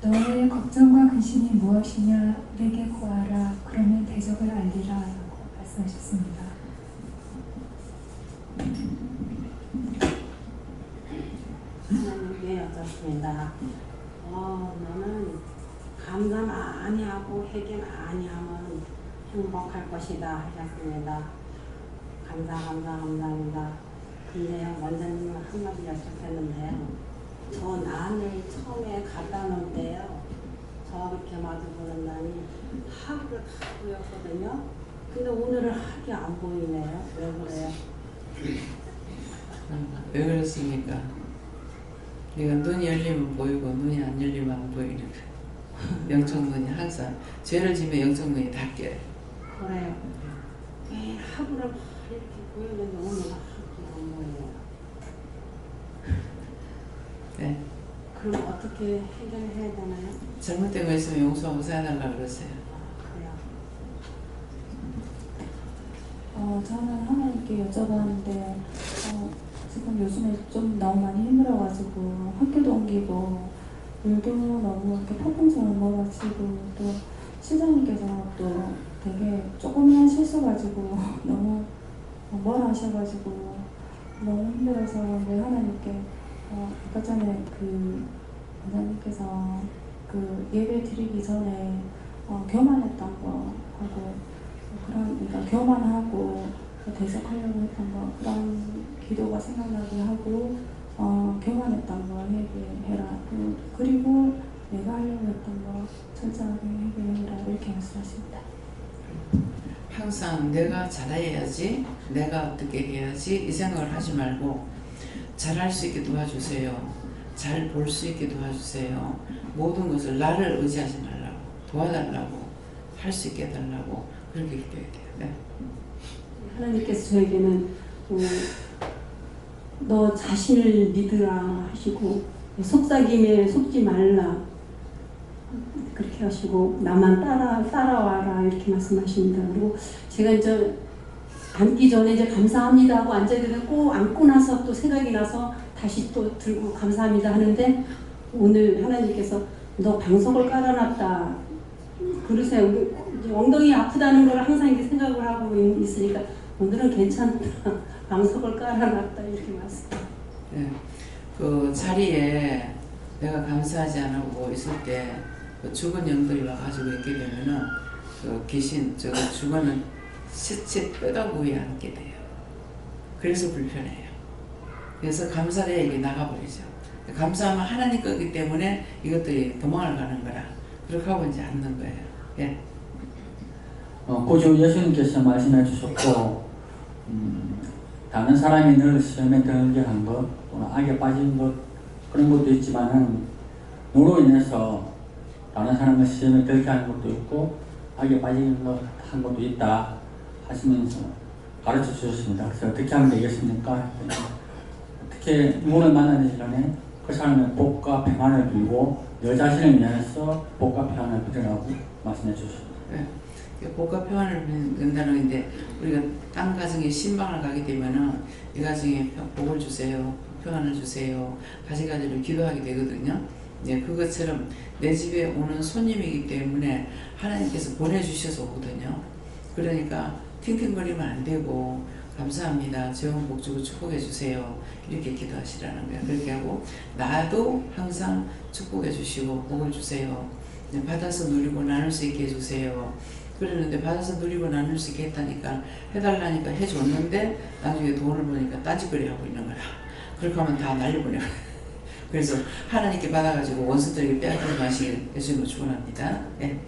너의 걱정과 근심이 무엇이냐 내게 구하라. 그러면 대적을 알리라 라고 말씀하셨습니다. 하나님께 여쭙습니다. 너는 감사 많이 하고 회개 많이 하면 행복할 것이다 하셨습니다. 감사합니다. 근데요, 원장님은 한마디 여쭙겠는데요. 저 난을 처음에 갖다 놓을 때요, 저렇게 마주보는 난이 하루를 다 보였거든요. 근데 오늘은 하기 안 보이네요. 왜 그래요? 왜 그렇습니까? 네가 눈이 열리면 보이고 눈이 안 열리면 안 보이니까. 영적 눈이 항상 죄를 지면 영적 눈이 닫게. 그래요. 왜 하루를 이렇게 보였는데 오늘은 하기 안 보여요. 네. 그럼 어떻게 해결해야 되나요? 잘못된 거 있으면 용서하고 사야달라 그러세요. 그래요. 저는 하나님께 여쭤봤는데 지금 요즘에 좀 너무 많이 힘들어가지고 학교도 옮기고 일도 너무 이렇게 폭풍성을 먹어가지고 또 시장님께서 또 되게 조그만 실수 가지고 너무 뭐라 하셔가지고 너무 힘들어서 늘 하나님께 아까 전에 그 원장님께서 그 예배 드리기 전에 교만했던 거 하고 그러니까 교만하고 대적하려고 했던 거 그런 기도가 생각나게 하고 교만했던 거 회개해라. 그리고 내가 하려고 했던 거 철저하게 회개해라. 이렇게 말씀하십니다. 항상 내가 잘해야지, 내가 어떻게 해야지 이 생각을 하지 말고 잘할 수 있게 도와주세요. 잘 볼 수 있게 도와주세요. 모든 것을 나를 의지하지 말라고, 도와달라고, 할 수 있게 해달라고 그렇게 기도해야 돼요. 네. 하나님께서 저에게는 너 자신을 믿으라 하시고 속삭임에 속지 말라 그렇게 하시고 나만 따라와라 이렇게 말씀하십니다. 그리고 제가 이제 앉기 전에 이제 감사합니다 하고 앉아야 되는데 꼭 앉고 나서 또 생각이 나서 다시 또 들고 감사합니다 하는데 오늘 하나님께서 너 방석을 깔아놨다 그러세요. 엉덩이 아프다는 걸 항상 이렇게 생각을 하고 있으니까 오늘은 괜찮다. 방석을 깔아놨다 이렇게 말씀해요. 네. 그 자리에 내가 감사하지 않고 있을 때 그 죽은 영들이 와가지고 있게 되면은 그 귀신 죽어는 시체 뼈다귀 위에 앉게 돼요. 그래서 불편해요. 그래서 감사를 얘기 나가버리죠. 감사하면 하나님 거기 때문에 이것들이 도망을 가는 거라. 그렇게 하고 이제 앉는 거예요. 예. 구주 예수님께서 말씀해 주셨고 다른 사람이 늘 시험에 들게 한 것 또는 악에 빠진 것 그런 것도 있지만은 너로 인해서 다른 사람을 시험에 들게 하는 것도 있고 악에 빠진 것 한 것도 있다 하시면서 가르쳐 주셨습니다. 그래서 어떻게 하면 되겠습니까? 어떻게 누구를 만나기 전에 그 사람의 복과 평안을 빌고 너 자신을 위해서 복과 평안을 빌으라고 말씀해 주셨습니다. 네. 복과 평안을 낸다는 건데 우리가 딴 가정에 신방을 가게 되면은 이 가정에 복을 주세요, 평안을 주세요, 가지가지로 기도하게 되거든요. 네, 그것처럼 내 집에 오는 손님이기 때문에 하나님께서 보내주셔서 오거든요. 그러니까 팅팅거리면 안 되고 감사합니다, 좋은 복 주고 축복해 주세요 이렇게 기도하시라는 거예요. 그렇게 하고 나도 항상 축복해 주시고 복을 주세요, 네, 받아서 누리고 나눌 수 있게 해주세요. 그러는데 받아서 누리고 나눌 수 있게 했다니까 해달라니까 해줬는데 나중에 돈을 보니까 딴짓거리 하고 있는 거야. 그렇게 하면 다 날려보내요. 그래서 하나님께 받아가지고 원수들에게 빼앗기지 마시길 예수님으로 축원합니다. 네.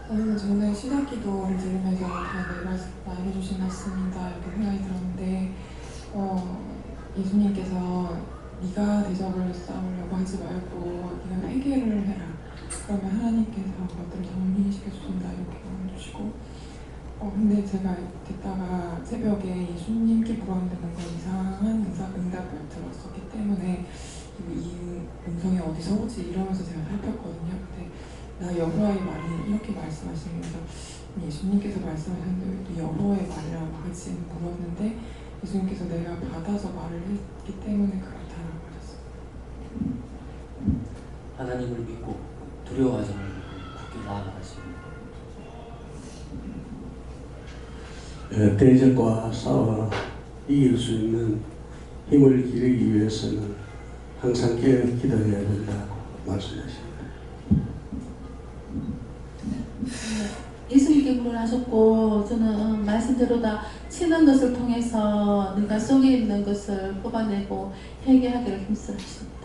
저는 시작기도를 들으면서 다들 많이 해주신 말씀이다 이렇게 생각이 들었는데 예수님께서 네가 대적을 싸우려고 하지 말고 네가 회개를 해라. 그러면 하나님께서 그것들을 정리시켜 주신다 이렇게 말해 주시고 근데 제가 듣다가 새벽에 예수님께 물었는데 뭔가 이상한 응답을 들었었기 때문에 이 음성이 어디서 오지 이러면서 제가 살폈거든요. 근데 나 여호와의 말이 이렇게 말씀하시면서 예수님께서 말씀하셨는데 이 여호와의 말이라고 하지 물었는데 예수님께서 내가 받아서 말을 했기 때문에 그렇다라고 하셨어요. 하나님을 믿고 두려워하지 말고 굳게 나아가십니다. 대적과 싸워 이길 수 있는 힘을 기르기 위해서는 항상 깨어 기도해야 된다고 말씀하십니다. 예수님께 물어하셨고 저는 말씀대로 다 치는 것을 통해서 내가 속에 있는 것을 뽑아내고 회개하기를 힘쓰십니다.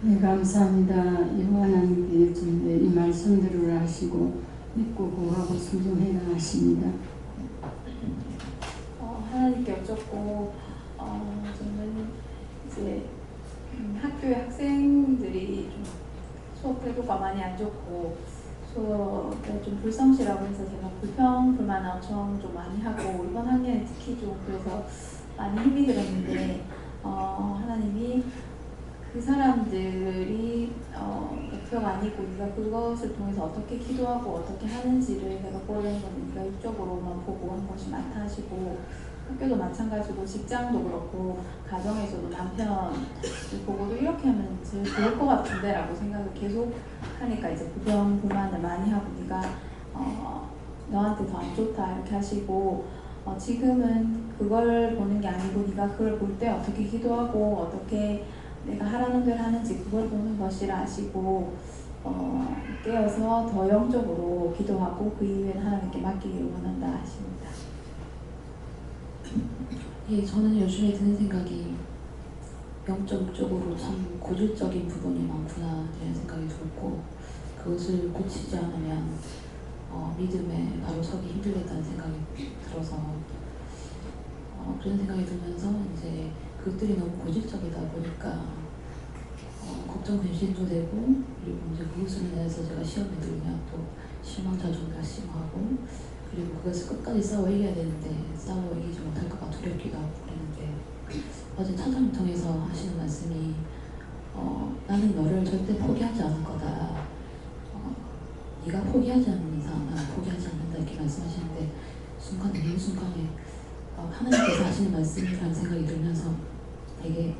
네, 감사합니다. 여호와 하나님께 이 말씀대로 하시고 믿고 구하고 순종해 나가십니다. 하나님께 여쭙고 저는 이제 학교의 학생들이 좀 수업 태도가 많이 안 좋고 수업에 좀 불성실하고 해서 제가 불평 불만 엄청 좀 많이 하고 이번 학년에 특히 좀 그래서 많이 힘이 들었는데 하나님이 그 사람들이 목표가 아니고 네가 그것을 통해서 어떻게 기도하고 어떻게 하는지를 내가 보려는 건 네가 이쪽으로만 보고 한 것이 많다 하시고 학교도 마찬가지고 직장도 그렇고 가정에서도 남편을 보고도 이렇게 하면 제일 좋을 것 같은데 라고 생각을 계속 하니까 이제 불평 불만을 많이 하고 네가 너한테 더 안 좋다 이렇게 하시고 지금은 그걸 보는 게 아니고 네가 그걸 볼 때 어떻게 기도하고 어떻게 내가 하라는 대로 하는지 그걸 보는 것이라 하시고 깨어서 더 영적으로 기도하고 그 이후에는 하나님께 맡기기를 원한다 하십니다. 예, 저는 요즘에 드는 생각이 영적으로 참 고질적인 부분이 많구나 이런 생각이 들었고 그것을 고치지 않으면 믿음에 바로 서기 힘들겠다는 생각이 들어서 그런 생각이 들면서 이제 그것들이 너무 고질적이다 보니까 걱정 근심도 되고 그리고 이제 그것으로 인해서 제가 시험에 들면 또 실망자존감 심하고 그리고 그것을 끝까지 싸워 이겨야 되는데 싸워 이기지 못할까봐 두렵기도 하고 그랬는데 어제 찬양을 통해서 하시는 말씀이 나는 너를 절대 포기하지 않을 거다. 네가 포기하지 않는 이상 나는 포기하지 않는다 이렇게 말씀하시는데 순간에 어느 순간에 하나님께서 하시는 말씀이라는 생각이 들면서 되게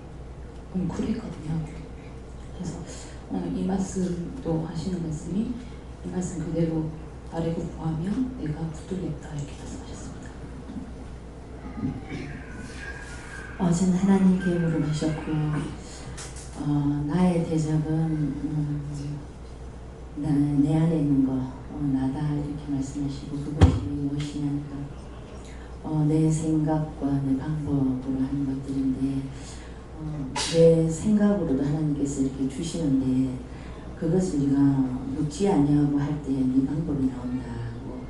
뭉클했거든요. 그래서 오늘 이 말씀도 하시는 말씀이 이 말씀 그대로 아래고 구하면 내가 붙들겠다 이렇게 말씀하셨습니다. 어제는 하나님께 물음하셨고 나의 대적은 나는 내 안에 있는 거 나다 이렇게 말씀하시고 그것이 무엇이냐니까 내 생각과 내 방법으로 하는 것들인데 내 생각으로도 하나님께서 이렇게 주시는데 그것을 네가 묻지 아니하고 할 때 네 방법이 나온다고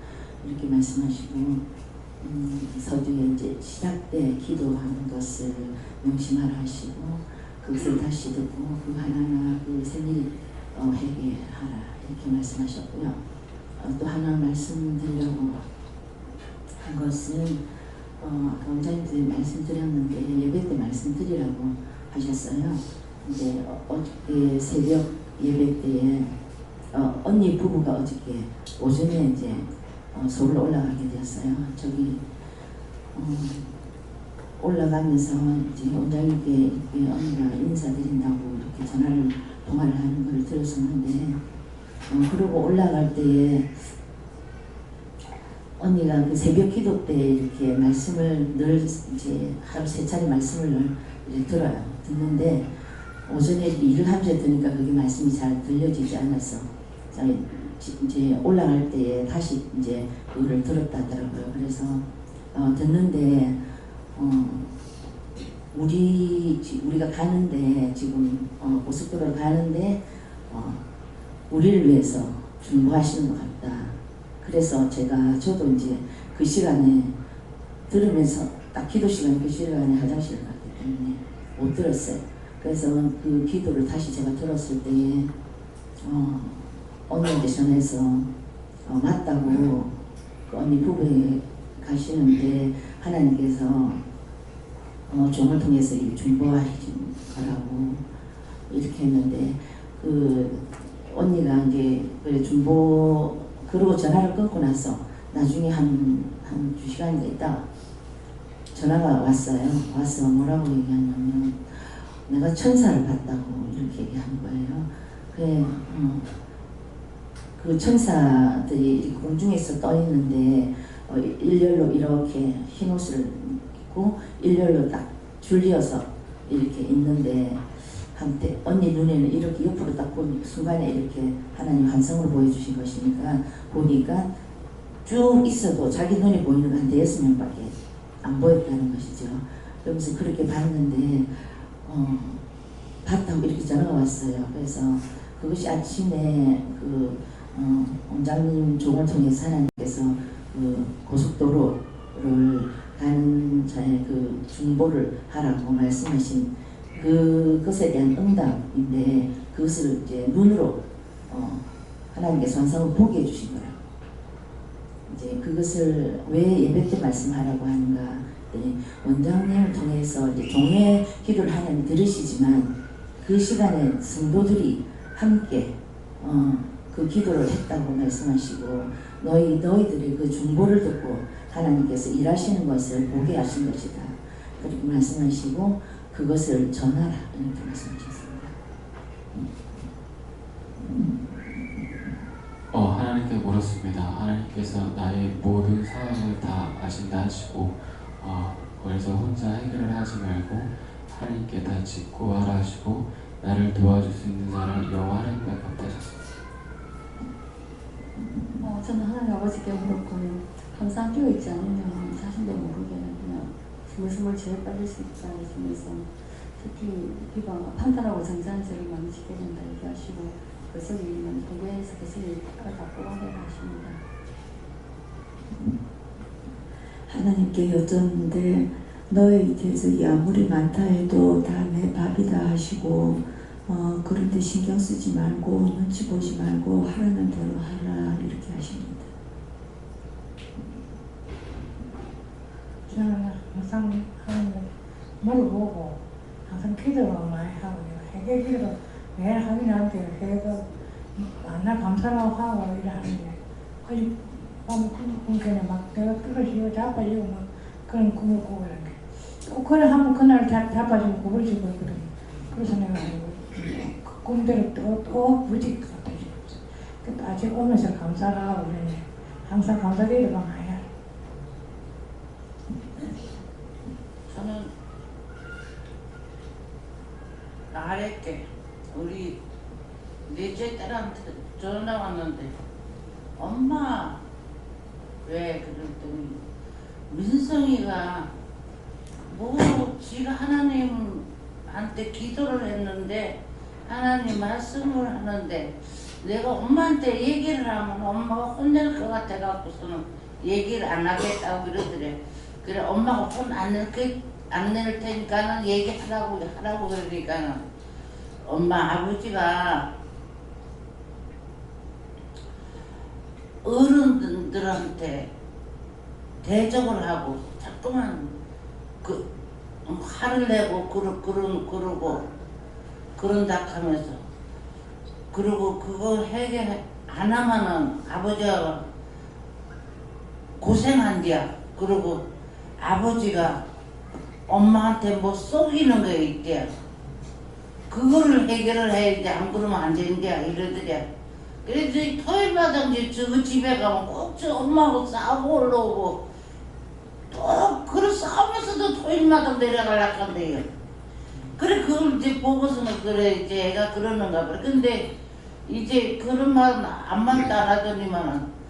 이렇게 말씀하시고 서두에 이제 시작 때 기도하는 것을 명심하라 하시고 그것을 다시 듣고 그 하나하나 그 생일 회개하라 이렇게 말씀하셨고요. 또 하나 말씀드리려고 한 것은 아까 원장님들이 말씀드렸는데 예배 때 말씀드리라고 하셨어요. 이제 어저께 새벽 예배 때에 언니 부부가 어저께 오전에 이제 서울 올라가게 되었어요. 저기 올라가면서 이제 원장님께 이렇게 언니가 인사드린다고 이렇게 통화를 하는 걸 들었었는데 그러고 올라갈 때에 언니가 그 새벽 기도 때 이렇게 말씀을 늘 이제 하루 3차례 말씀을 늘 이제 들어요. 듣는데 오전에 일을 하면서 듣니까 그게 말씀이 잘 들려지지 않아서 이제 올라갈 때에 다시 이제 그거를 들었다 하더라고요. 그래서 듣는데 우리가 가는데 지금 고속도로로 가는데 우리를 위해서 중보하시는 것 같다. 그래서 저도 이제 그 시간에 들으면서 딱 기도 시간 그 시간에 화장실을 갔기 때문에 못 들었어요. 그래서 그 기도를 다시 제가 들었을 때에 언니한테 전해서 맞다고 그 언니 부부에 가시는데 하나님께서 종을 통해서 중보하신 거라고 이렇게 했는데 그 언니가 이제 중보 그러고 전화를 끊고 나서 나중에 한 2시간 있다 전화가 왔어요. 와서 뭐라고 얘기하냐면 내가 천사를 봤다고 이렇게 얘기하는 거예요. 그래 그 천사들이 공중에서 떠 있는데 일렬로 이렇게 흰 옷을 입고 일렬로 딱 줄리어서 이렇게 있는데 한때 언니 눈에는 이렇게 옆으로 딱 보니 순간에 이렇게 하나님 환상으로 보여주신 것이니까 보니까 쭉 있어도 자기 눈에 보이는 한 5명밖에 안 보였다는 것이죠. 그러면서 그렇게 봤는데 봤다고 이렇게 전화가 왔어요. 그래서 그것이 아침에 그 원장님 종을 통해서 하나님께서 그 고속도로를 가는 자의 그 중보를 하라고 말씀하신 그것에 대한 응답인데 그것을 이제 눈으로 하나님께서 환상을 보게 해주신 거라. 이제 그것을 왜 예배 때 말씀하라고 하는가? 원장님을 통해서 이제 종의 기도를 하나님 들으시지만 그 시간에 성도들이 함께 그 기도를 했다고 말씀하시고 너희들의 그 중보를 듣고 하나님께서 일하시는 것을 보게 하신 것이다. 그렇게 말씀하시고 그것을 전하라 이렇게 말씀하셨습니다. 하나님께 물었습니다. 하나님께서 나의 모든 상황을 다 아신다 하시고 그래서 혼자 해결을 하지 말고 하나님께 다 직구하라 하시고 나를 도와줄 수 있는 사람은 여호와 하나님밖에 없다 하셨습니다. 저는 하나님 아버지께 물었고요. 항상 깨어있지 않으면 자신도 모르게 그냥 스물스물 죄에 빠질 수 있다 하시면서 특히 비방 판단하고 정지하는 죄를 많이 짓게 된다 얘기하시고 그것을 우리는 공부해서 그것을 알아갖고 하게 하십니다. 하나님께 여쭙는데 너의 대적이 아무리 많다 해도 다 내 밥이다 하시고 그런데 신경 쓰지 말고 눈치 보지 말고 하라는 대로 하라 이렇게 하십니다. 저는 항상 하나님 물어보고 항상 기도를 많이 하고요. 회개 기도 매일 하긴 하는데 회개도 만나 감사라고 하고 이러는데 거의 밤에 꿈꾸니까 막 내가 떨어지고 자빠지고 막 그런 꿈을 꾸고 이런 게 또 그래 하면 그날 자빠지고 구부러지고 있거든요. 그래서 내가 그 꿈대로 또 부딪힐 것 같아요. 그래도 아직 오면서 감사하고 그러네. 항상 감사기도가 많이 해요. 저는 나랬게 우리 넷째 딸한테 전화 왔는데 엄마 왜 그랬더니 민성이가 뭐 지가 하나님한테 기도를 했는데 하나님 말씀을 하는데 내가 엄마한테 얘기를 하면 엄마가 혼낼 것 같아 갖고서는 얘기를 안 하겠다고 그러더래. 그래 엄마가 혼 안 낼 테니까는 얘기하라고 그러니까는 엄마 아버지가 어른들한테 대적을 하고 자꾸만 화를 내고 그러고 그런다 하면서 그리고 그거 해결 안 하면은 아버지가 고생한디야. 그리고 아버지가 엄마한테 뭐 속이는 거 있대. 그거를 해결을 해야지 안 그러면 안 된대 이러더래. 그래서 토요일마다 이제 저 집에 가면 꼭 저 엄마하고 싸우고 올라오고 또 그런 싸우면서도 토요일마다 내려가려고 한대요. 그래 그걸 이제 보고서는 그래 이제 애가 그러는가 봐. 근데 이제 그런 말은 암만도 안 하더니만은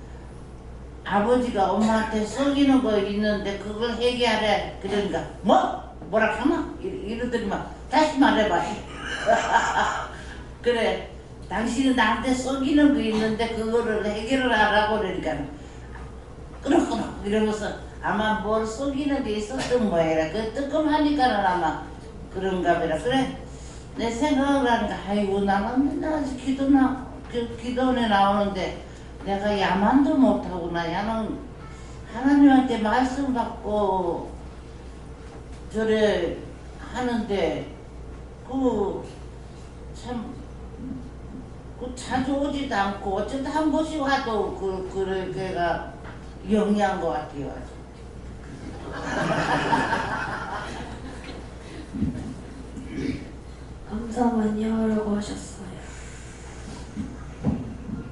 아버지가 엄마한테 속이는 거 있는데 그걸 해결해. 그러니까 뭐라 하나 이러더니만 다시 말해봐. 그래 당신은 나한테 속이는 거 있는데 그거를 해결을 하라고 그러니까 그렇구나 이러면서 아마 뭘 속이는 게 있었던 모양이라. 그 뜨끔하니까는 아마 그런가 보라. 그래 내 생각을 하니까 아이고 나는 맨날 아직 기도원에 나오는데 내가 야만도 못하구나. 야는 하나님한테 말씀 받고 저래 하는데 자주 오지도 않고 어쩌다 한 번씩 와도 그래 걔가 영리한 것 같아요. 감사 많이 하라고 하셨어요.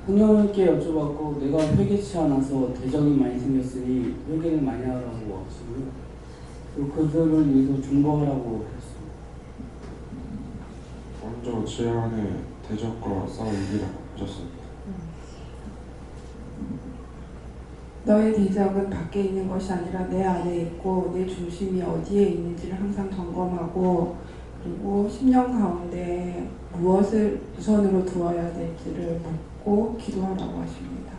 성령님께 여쭤봤고 내가 회개치 않아서 대적이 많이 생겼으니 회개를 많이 하라고 하시고요. 그리고 그들을 위해서 중보하라고 했습니다. 먼저 제 안에 대적과 싸우기라고 하셨습니다. 너의 대적은 밖에 있는 것이 아니라 내 안에 있고 내 중심이 어디에 있는지를 항상 점검하고 그리고 10년 가운데 무엇을 우선으로 두어야 될지를 묻고 기도하라고 하십니다.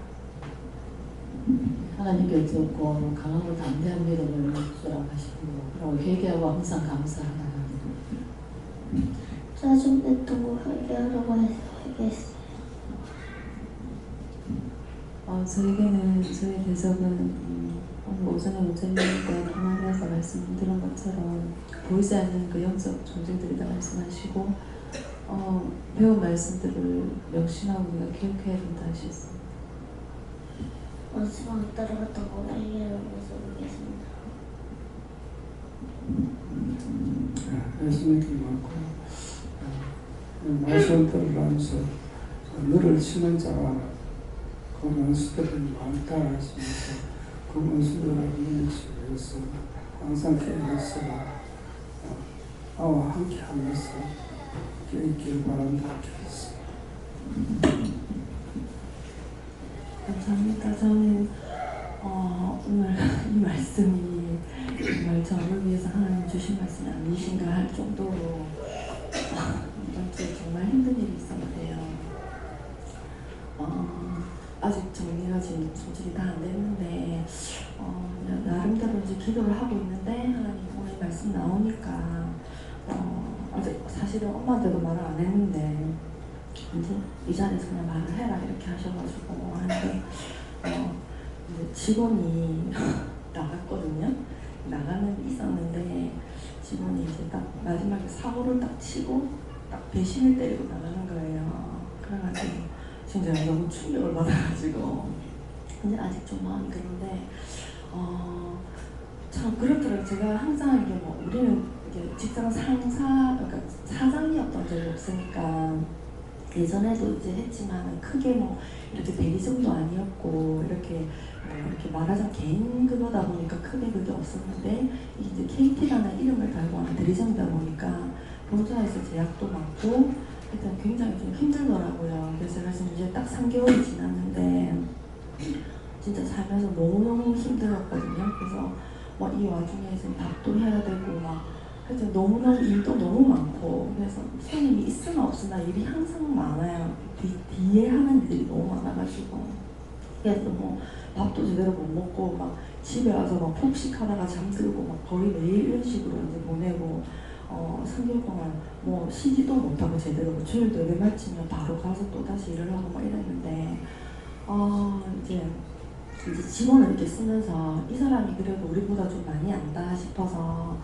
하나님께 듣고 강하고 담대한 믿음을 주라고 하시고 그리고 회개하고 항상 감사하라. 짜증냈던 거 회개하라고 해서 회개했어요. 저에게는 저의 대적은 오늘 오전에 목사님과 통화하면서 말씀드린 것처럼 보이지 않는 그 영적 존재들이다 말씀하시고 배운 말씀들을 명심하고 우리가 기억해야 된다 하셨습니다. 마지막에 따라갔던 거 회개하라고 해서 회개했습니다. 말씀을 드리고 말씀을 들으면서 너를 치는 자가 그 원수들은 많다 하시면서 그 원수들을 물리치기 위해서 항상 깨어서 나와 함께 하면서 깨있길 바란다 하겠습니다. 감사합니다. 저는 오늘 이 말씀이 정말 저를 위해서 하나님 주신 말씀이 아니신가 할 정도로 이번 주에 정말 힘든 일이 있었는데요. 아직 정리가 지금 솔직히 다 안 됐는데 나름대로 이제 기도를 하고 있는데 하나님 오늘 말씀 나오니까 아직 사실은 엄마한테도 말을 안 했는데 이제 이 자리에서 그냥 말을 해라 이렇게 하셔가지고 하는데 이제 직원이 나갔거든요. 나가는 있었는데 직원이 이제 딱 마지막에 사고를 딱 치고 딱 배신을 때리고 나가는 거예요. 그래가지고 지금 제가 너무 충격을 받아가지고 근데 아직 좀 마음이 그런데 참 그렇더라고요. 제가 항상 이게 뭐 우리는 이게 직장 상사 그러니까 사장이었던 적이 없으니까 예전에도 이제 했지만 크게 뭐 이렇게 대리점도 아니었고 이렇게 말하자면 개인 그거다 보니까 크게 그게 없었는데 이제 KT라는 이름을 달고 하는 대리점이다 보니까 본사에서 제약도 많고 일단 굉장히 좀 힘들더라고요. 그래서 이제 딱 3개월이 지났는데 진짜 살면서 너무너무 힘들었거든요. 그래서 뭐 이 와중에 지금 밥도 해야 되고 막 하여튼 너무너무 일도 너무 많고 그래서 손님이 있으나 없으나 일이 항상 많아요. 뒤에 하는 일이 너무 많아가지고 그래서 뭐 밥도 제대로 못 먹고 막 집에 와서 막 폭식하다가 잠들고 막 거의 매일 이런 식으로 이제 보내고 3개월 동안 뭐 쉬지도 못하고 제대로 뭐 주일도 예배 마치면 바로 가서 또 다시 일을 하고 막 이랬는데 이제 직원을 이렇게 쓰면서 이 사람이 그래도 우리보다 좀 많이 안다 싶어서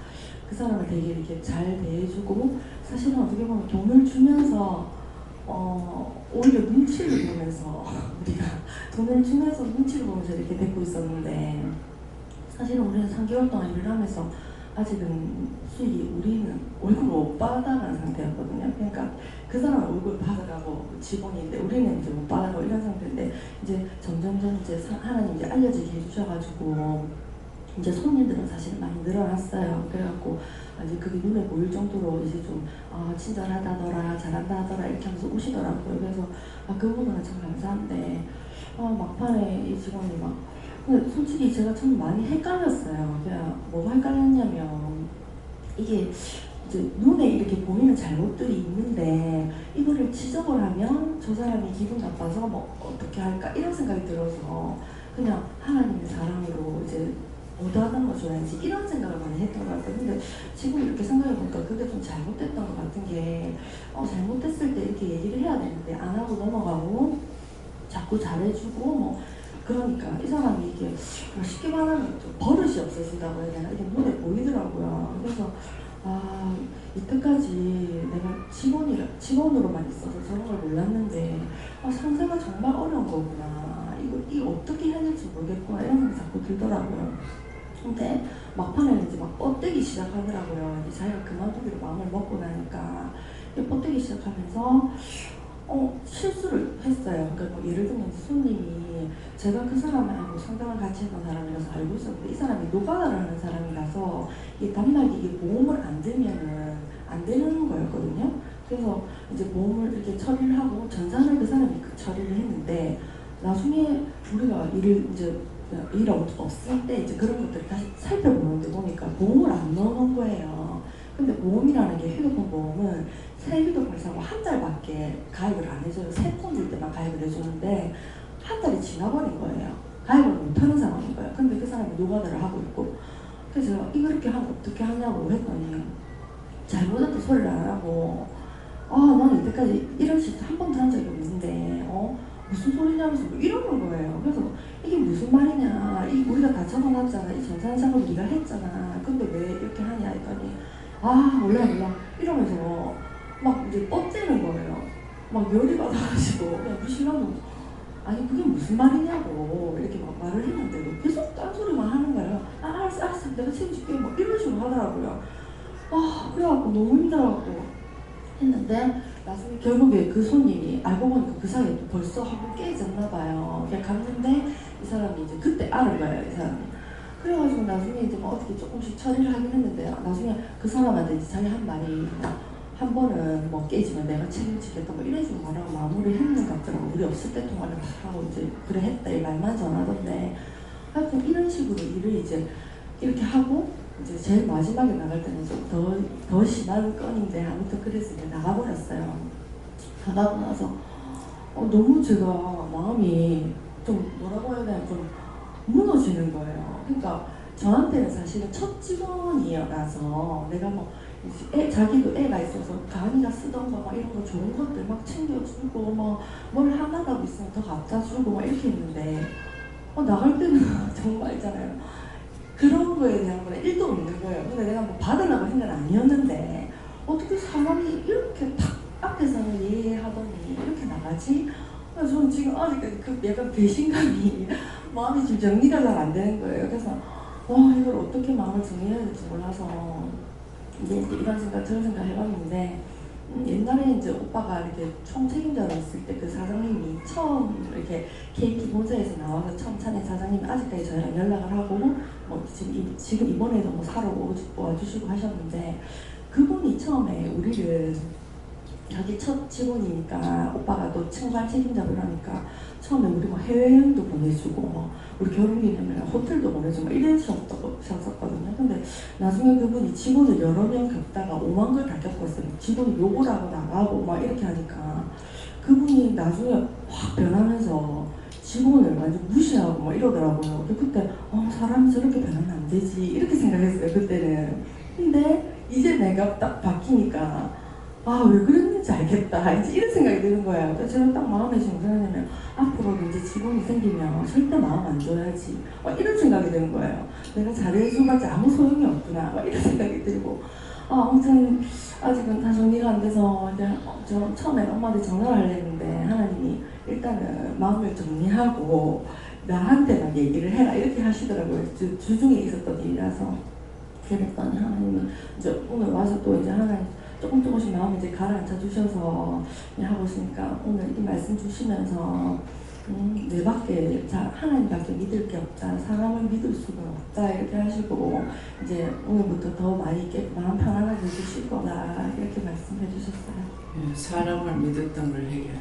그 사람을 되게 이렇게 잘 대해주고 사실은 어떻게 보면 돈을 주면서 오히려 눈치를 보면서 우리가 돈을 주면서 눈치를 보면서 이렇게 데리고 있었는데 사실은 우리는 3개월 동안 일을 하면서 아직은 수익이 우리는 월급을 못 받아가는 상태였거든요. 그러니까 그 사람은 월급을 받아가고 직원인데 우리는 이제 못 받아가고 이런 상태인데 이제 점점 이제 하나님 이제 알려지게 해주셔가지고 이제 손님들은 사실 많이 늘어났어요. 그래갖고 이제 그게 눈에 보일 정도로 이제 좀 친절하다더라, 잘한다더라 이렇게 하면서 오시더라고요. 그래서 그 부분은 참 감사한데 막판에 이 직원이 막 근데 솔직히 제가 참 많이 헷갈렸어요. 그냥 뭐가 헷갈렸냐면 이게 이제 눈에 이렇게 보이는 잘못들이 있는데 이거를 지적을 하면 저 사람이 기분 나빠서 뭐 어떻게 할까 이런 생각이 들어서 그냥 하나님의 사랑으로 이제 보답한 거 줘야지 이런 생각을 많이 했던 것 같아요. 근데 지금 이렇게 생각해보니까 그게 좀 잘못됐던 것 같은 게 잘못됐을 때 이렇게 얘기를 해야 되는데 안 하고 넘어가고 자꾸 잘해주고 뭐 그러니까 이 사람이 이게 쉽게 말하면 좀 버릇이 없어진다고 해야 되나 이게 눈에 보이더라고요. 그래서 이때까지 내가 직원으로만 있어서 저런 걸 몰랐는데 상세가 정말 어려운 거구나. 이거 어떻게 해야 될지 모르겠구나 이런 생각이 자꾸 들더라고요. 근데 막판에는 이제 막 뻗대기 시작하더라고요. 이제 자기가 그만두기로 마음을 먹고 나니까 뻗대기 시작하면서 실수를 했어요. 그러니까 뭐 예를 들면 손님이 제가 그 사람하고 상담을 같이 했던 사람이라서 알고 있었는데 이 사람이 노가다를 하는 사람이라서 이 단말기 이게 보험을 안 들면은 안 되는 거였거든요. 그래서 이제 보험을 이렇게 처리를 하고 전산을 그 사람이 처리를 했는데 나중에 우리가 일 없을 때 이제 그런 것들을 다시 살펴보는데 보니까 보험을 안 넣어놓은 거예요. 근데 보험이라는 게 휴대폰 보험은 새 휴대폰을 사고 한 달밖에 가입을 안 해줘요. 새 폰 줄 때만 가입을 해주는데 한 달이 지나버린 거예요. 가입을 못하는 상황인 거예요. 근데 그 사람이 노가다를 하고 있고 그래서 제가 이거 이렇게 하면 어떻게 하냐고 했더니 잘못했다 소리를 안 하고 나는 이때까지 이런 실수 한 번도 한 적이 없는데 무슨 소리냐면서 뭐 이러는 거예요. 그래서 이게 무슨 말이냐, 우리가 다 적어놨잖아, 이 전산작업 네가 했잖아, 근데 왜 이렇게 하냐 했더니 몰라 이러면서 막 이제 뻗대는 거예요. 막 열이 받아가지고 그냥 무시하고 아니 그게 무슨 말이냐고 이렇게 막 말을 했는데도 계속 딴소리만 하는 거예요. 알았어 내가 책임질게 뭐 이런 식으로 하더라고요. 그래갖고 너무 힘들어갖고 했는데 나중에 결국에 그 손님이 알고 보니까 그 사이에 벌써 하고 깨졌나 봐요. 그냥 갔는데 이 사람이 이제 그때 알은 거예요, 이 사람이. 그래가지고 나중에 이제 뭐 어떻게 조금씩 처리를 하긴 했는데 나중에 그 사람한테 이제 자기 한 말이 한 번은 뭐 깨지면 내가 책임지겠다 뭐 이런 식으로 말하고 마무리를 했는 것 같더라고. 우리 없을 때 통화를 막 하고 이제 그래 했다 이 말만 전하던데 하여튼 이런 식으로 일을 이제 이렇게 하고 이제 제일 마지막에 나갈 때는 좀 더 심한 건인데 아무튼 그래서 이제 나가버렸어요. 나가고 나서 너무 제가 마음이 좀 뭐라고 해야 되나 좀 무너지는 거예요. 그러니까 저한테는 사실은 첫 직원이어서 내가 뭐 자기도 애가 있어서 가은이가 쓰던 거 막 이런 거 좋은 것들 막 챙겨주고 뭐 뭘 하나라도 있으면 더 갖다 주고 막 이렇게 했는데 나갈 때는 정말 있잖아요. 그런 거에 대한 건 1도 없는 거예요. 근데 내가 뭐 받으려고 한 건 아니었는데 어떻게 사람이 이렇게 탁 앞에서는 예하더니 이렇게 나가지? 그래서 저는 지금 아직까지 그 약간 배신감이 마음이 지금 정리가 잘 안 되는 거예요. 그래서 이걸 어떻게 마음을 정리해야 될지 몰라서 이제 이런 생각 저런 생각 해봤는데 옛날에 이제 오빠가 이렇게 총 책임자로 있을 때 그 사장님이 처음 이렇게 KT 본사에서 나와서 처음 차낸 사장님이 아직까지 저희랑 연락을 하고 뭐 지금 이번에도 뭐 사러 와주시고 하셨는데 그분이 처음에 우리를 자기 첫 직원이니까 오빠가 또 청관 책임자로 하니까 처음에 우리 뭐 해외여행도 보내주고 뭐 우리 결혼기념일 호텔도 보내주고 막 이러셨었거든요. 근데 나중에 그분이 직원을 여러 명 겪다가 5만 걸 다 겪었어요. 직원이 욕을 하고 나가고 막 이렇게 하니까 그분이 나중에 확 변하면서 직원을 완전 무시하고 막 이러더라고요. 그때 사람이 저렇게 변하면 안 되지 이렇게 생각했어요 그때는. 근데 이제 내가 딱 바뀌니까 왜 그랬는지 알겠다 이제 이런 생각이 드는 거예요. 그래서 제가 딱 마음에 지금 생각하면 앞으로 이제 직원이 생기면 절대 마음 안 줘야지 이런 생각이 드는 거예요. 내가 잘해줘봤자 아무 소용이 없구나 이런 생각이 들고 아무튼 아직은 다 정리가 안 돼서 이제 저 처음에 엄마한테 전화를 하려 했는데 하나님이 일단은 마음을 정리하고 나한테 막 얘기를 해라 이렇게 하시더라고요. 주중에 있었던 일이라서. 그랬더니 하나님이 이제 오늘 와서 또 이제 하나님 조금씩 마음을 이제 가라앉혀 주셔서 하고 있으니까 오늘 이 말씀 주시면서 내밖에 하나님밖에 믿을 게 없다, 사람을 믿을 수가 없다 이렇게 하시고 이제 오늘부터 더 많이 있게 마음 편안하게 해주실 거다 이렇게 말씀해 주셨어요. 예, 사람을 믿었던 걸 해결해.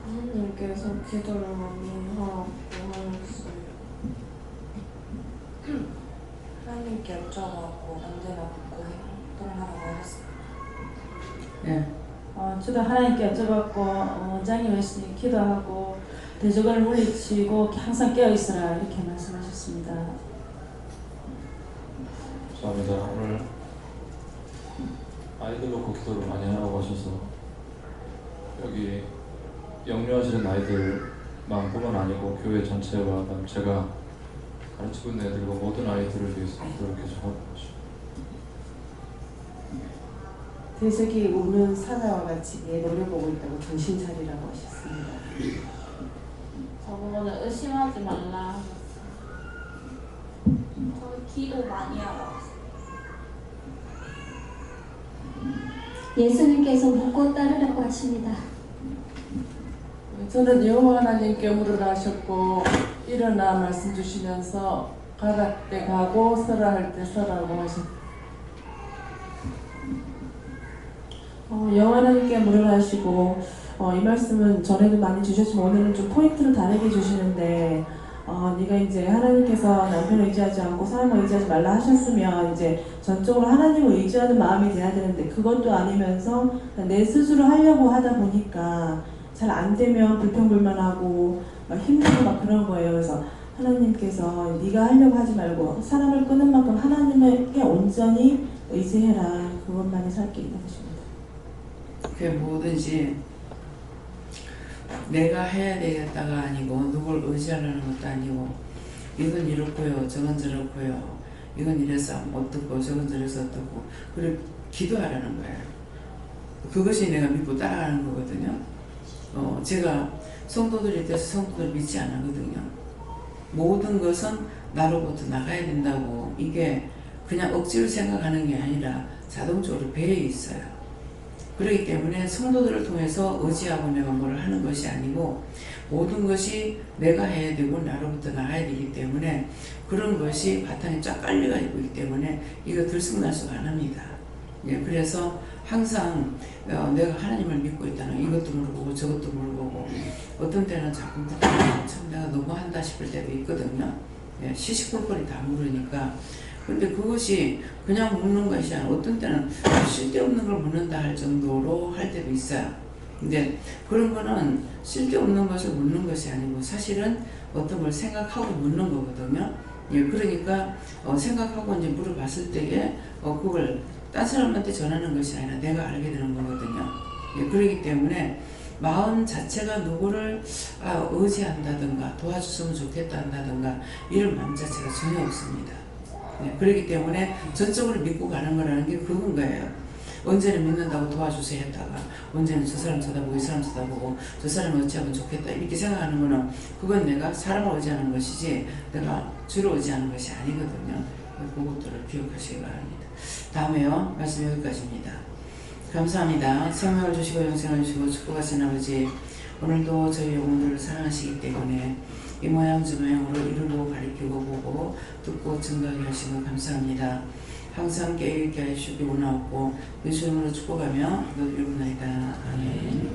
하나님께서 기도를 많이 하라고 하셨어요. 하나님께 여쭤봤고 언제나 듣고 행동하라고 하셨어요. 예. 저도 하나님께 여쭤봤고 원장님 열심히 기도하고 대적을 물리치고 항상 깨어있으라 이렇게 말씀하셨습니다. 감사합니다. 오늘 아이들 놓고 기도를 많이 하라고 하셔서 여기 영유아실은 아이들만뿐만 아니고 교회 전체와 제가 가르치고 있는 애들과 모든 아이들을 위해서 기도를 계속 하고 있습니다. 대적이 오는 사자와 같이 내 노려보고 있다고 정신 차리라고 하셨습니다. 저보고는 의심하지 말라. 저 기도 많이 하라고. 예수님께서 묻고 따르라고 하십니다. 저는 여호와 하나님께 물으라 하셨고 일어나 말씀 주시면서 가라 때 가고 서라 할 때 서라고 하셨고 여호와 하나님께 물으라 하시고 이 말씀은 전에도 많이 주셨지만 오늘은 좀 포인트를 다르게 주시는데 네가 이제 하나님께서 남편을 의지하지 않고 사람을 의지하지 말라 하셨으면 이제 전적으로 하나님을 의지하는 마음이 돼야 되는데 그것도 아니면서 내 스스로 하려고 하다 보니까 잘 안 되면 불평불만하고 막 힘들고 막 그런 거예요. 그래서 하나님께서 네가 하려고 하지 말고 사람을 끄는 만큼 하나님에게 온전히 의지해라. 그것만이 살 게 있는 것입니다. 그게 뭐든지 내가 해야 되겠다가 아니고 누굴 의지하려는 것도 아니고 이건 이렇고요 저건 저렇고요 이건 이래서 어떻고 저건 저래서 어떻고 그리고 기도하라는 거예요. 그것이 내가 믿고 따라가는 거거든요. 제가 성도들에 대해서 성도들 믿지 않거든요. 모든 것은 나로부터 나가야 된다고 이게 그냥 억지로 생각하는 게 아니라 자동적으로 배에 있어요. 그렇기 때문에 성도들을 통해서 의지하고 내가 뭘 하는 것이 아니고 모든 것이 내가 해야 되고 나로부터 나가야 되기 때문에 그런 것이 바탕에 쫙 깔려가 있기 때문에 이거 들쑥날 수가 안 합니다. 예, 그래서 항상 내가 하나님을 믿고 있다는 이것도 물어보고 저것도 물어보고 어떤 때는 자꾸 참 내가 너무한다 싶을 때도 있거든요. 예, 시시콜콜이 다 물으니까 근데 그것이 그냥 묻는 것이 아니라 어떤 때는 쓸데없는 걸 묻는다 할 정도로 할 때도 있어요. 근데 그런 거는 쓸데없는 것을 묻는 것이 아니고 사실은 어떤 걸 생각하고 묻는 거거든요. 예, 그러니까 생각하고 이제 물어봤을 때에 그걸 딴 사람한테 전하는 것이 아니라 내가 알게 되는 거거든요. 예, 그렇기 때문에 마음 자체가 누구를 의지한다든가 도와줬으면 좋겠다 한다든가 이런 마음 자체가 전혀 없습니다. 네, 그렇기 때문에 전적으로 믿고 가는 거라는 게 그건 거예요. 언제는 믿는다고 도와주세요 했다가 언제는 저 사람 쳐다보고 이 사람 쳐다보고 저 사람을 어찌하면 좋겠다 이렇게 생각하는 거는 그건 내가 사람을 의지하는 것이지 내가 주로 의지하는 것이 아니거든요. 그것들을 기억하시기 바랍니다. 다음에요. 말씀 여기까지입니다. 감사합니다. 생명을 주시고 영생을 주시고 축복하신 아버지 오늘도 저희 영혼들을 사랑하시기 때문에 이 모양 저 모양으로 이루고 가리키고 보고 듣고 증거하게 하시고 감사합니다. 항상 깨어있게 하시기 원하옵고 예수 이름으로 축복하며 기도드리옵나이다. 아멘.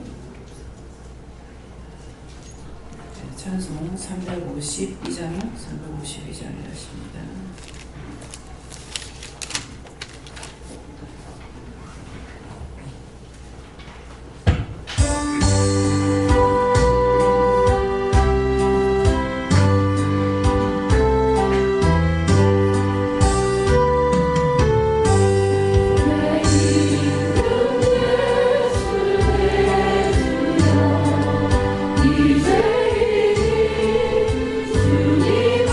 찬송 352장 352장이라십니다. 이제 주님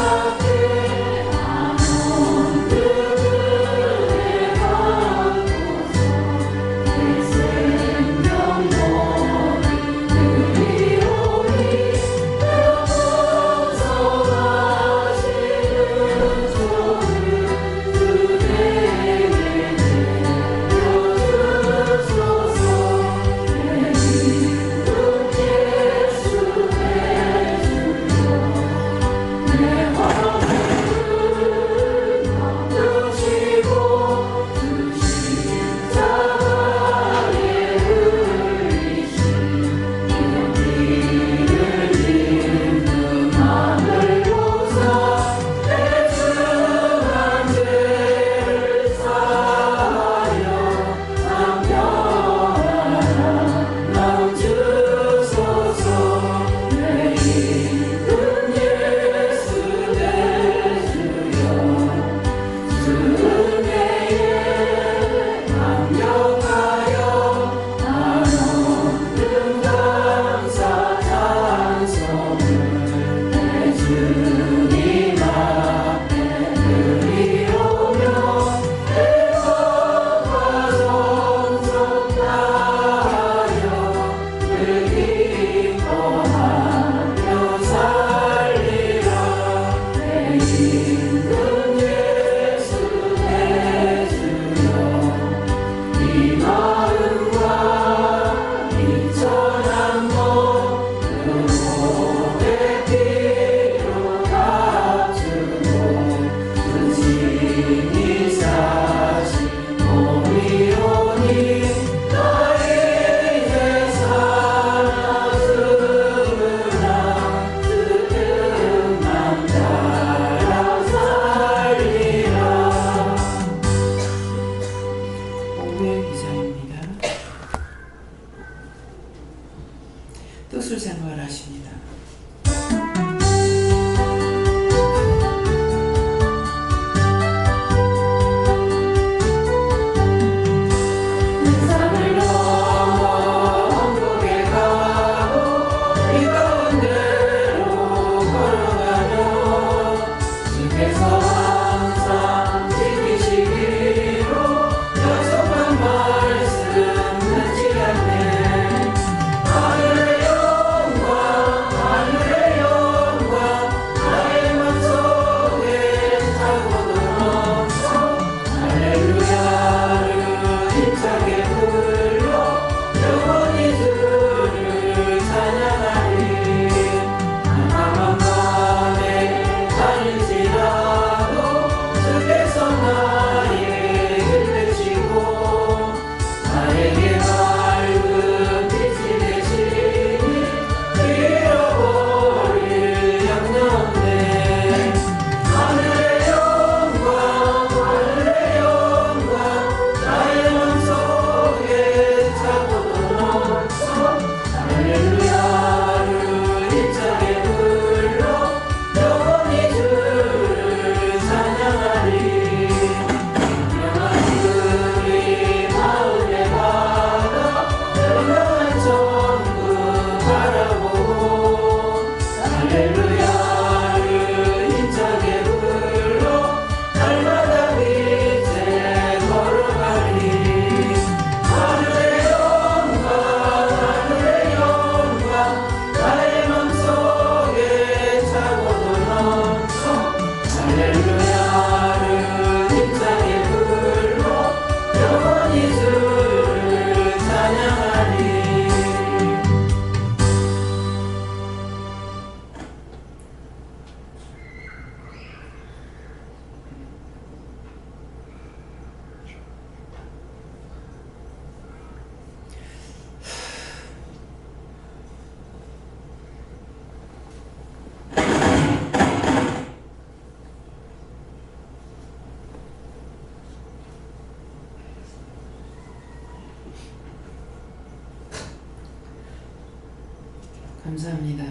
감사합니다.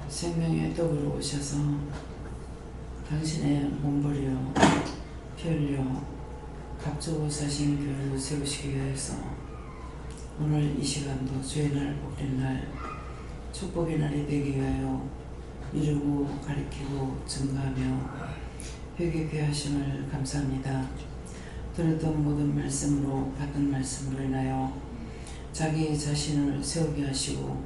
생명의 떡으로 오셔서 당신의 몸버려 피 흘려 값주고 사신 교회를 세우시기 위해서 오늘 이 시간도 주의 날 복된 날 축복의 날이 되기 위하여 이루고 가리키고 증거하며 회개케 하심을 감사합니다. 들었던 모든 말씀으로 받은 말씀으로 인하여 자기 자신을 세우게 하시고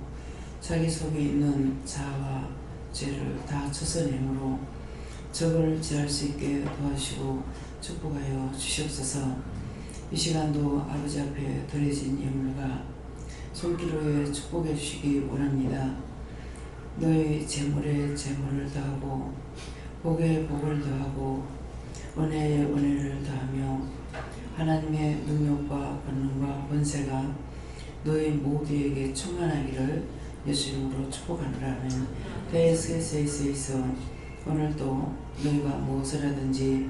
자기 속에 있는 자아와 죄를 다 쳐서내므로 적을 지할 수 있게 도와주시고 축복하여 주시옵소서. 이 시간도 아버지 앞에 드려진 예물과 손기로에 축복해 주시기 원합니다. 너의 재물에 재물을 더하고 복에 복을 더하고 은혜에 은혜를 더하며 하나님의 능력과 권능과 권세가 너희 모두에게 충만하기를 예수 이름으로 축복하노라는 대세세에서 오늘도 너희가 무엇을 하든지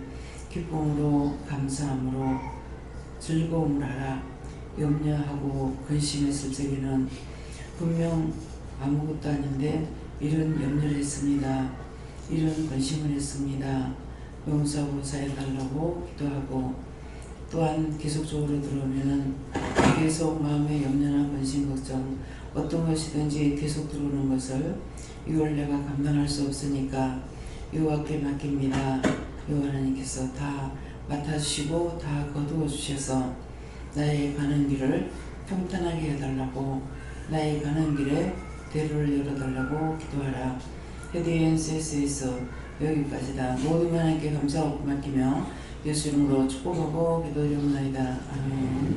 기쁨으로 감사함으로 즐거움을 하라. 염려하고 근심했을 적에는 분명 아무것도 아닌데 이런 염려를 했습니다. 이런 근심을 했습니다. 용서하고 사해달라고 기도하고 또한 계속적으로 들어오면은 계속 마음의 염려나 근심 걱정 어떤 것이든지 계속 들어오는 것을 이걸 내가 감당할 수 없으니까 여호와께 맡깁니다. 여호와 하나님께서 다 맡아주시고 다 거두어 주셔서 나의 가는 길을 평탄하게 해달라고 나의 가는 길에 대로를 열어달라고 기도하라. 헤디엔세스에서 여기까지다. 모든 하나님께 감사하고 맡기며 예수 이름으로 축복하고 기도드리옵나이다. 아멘.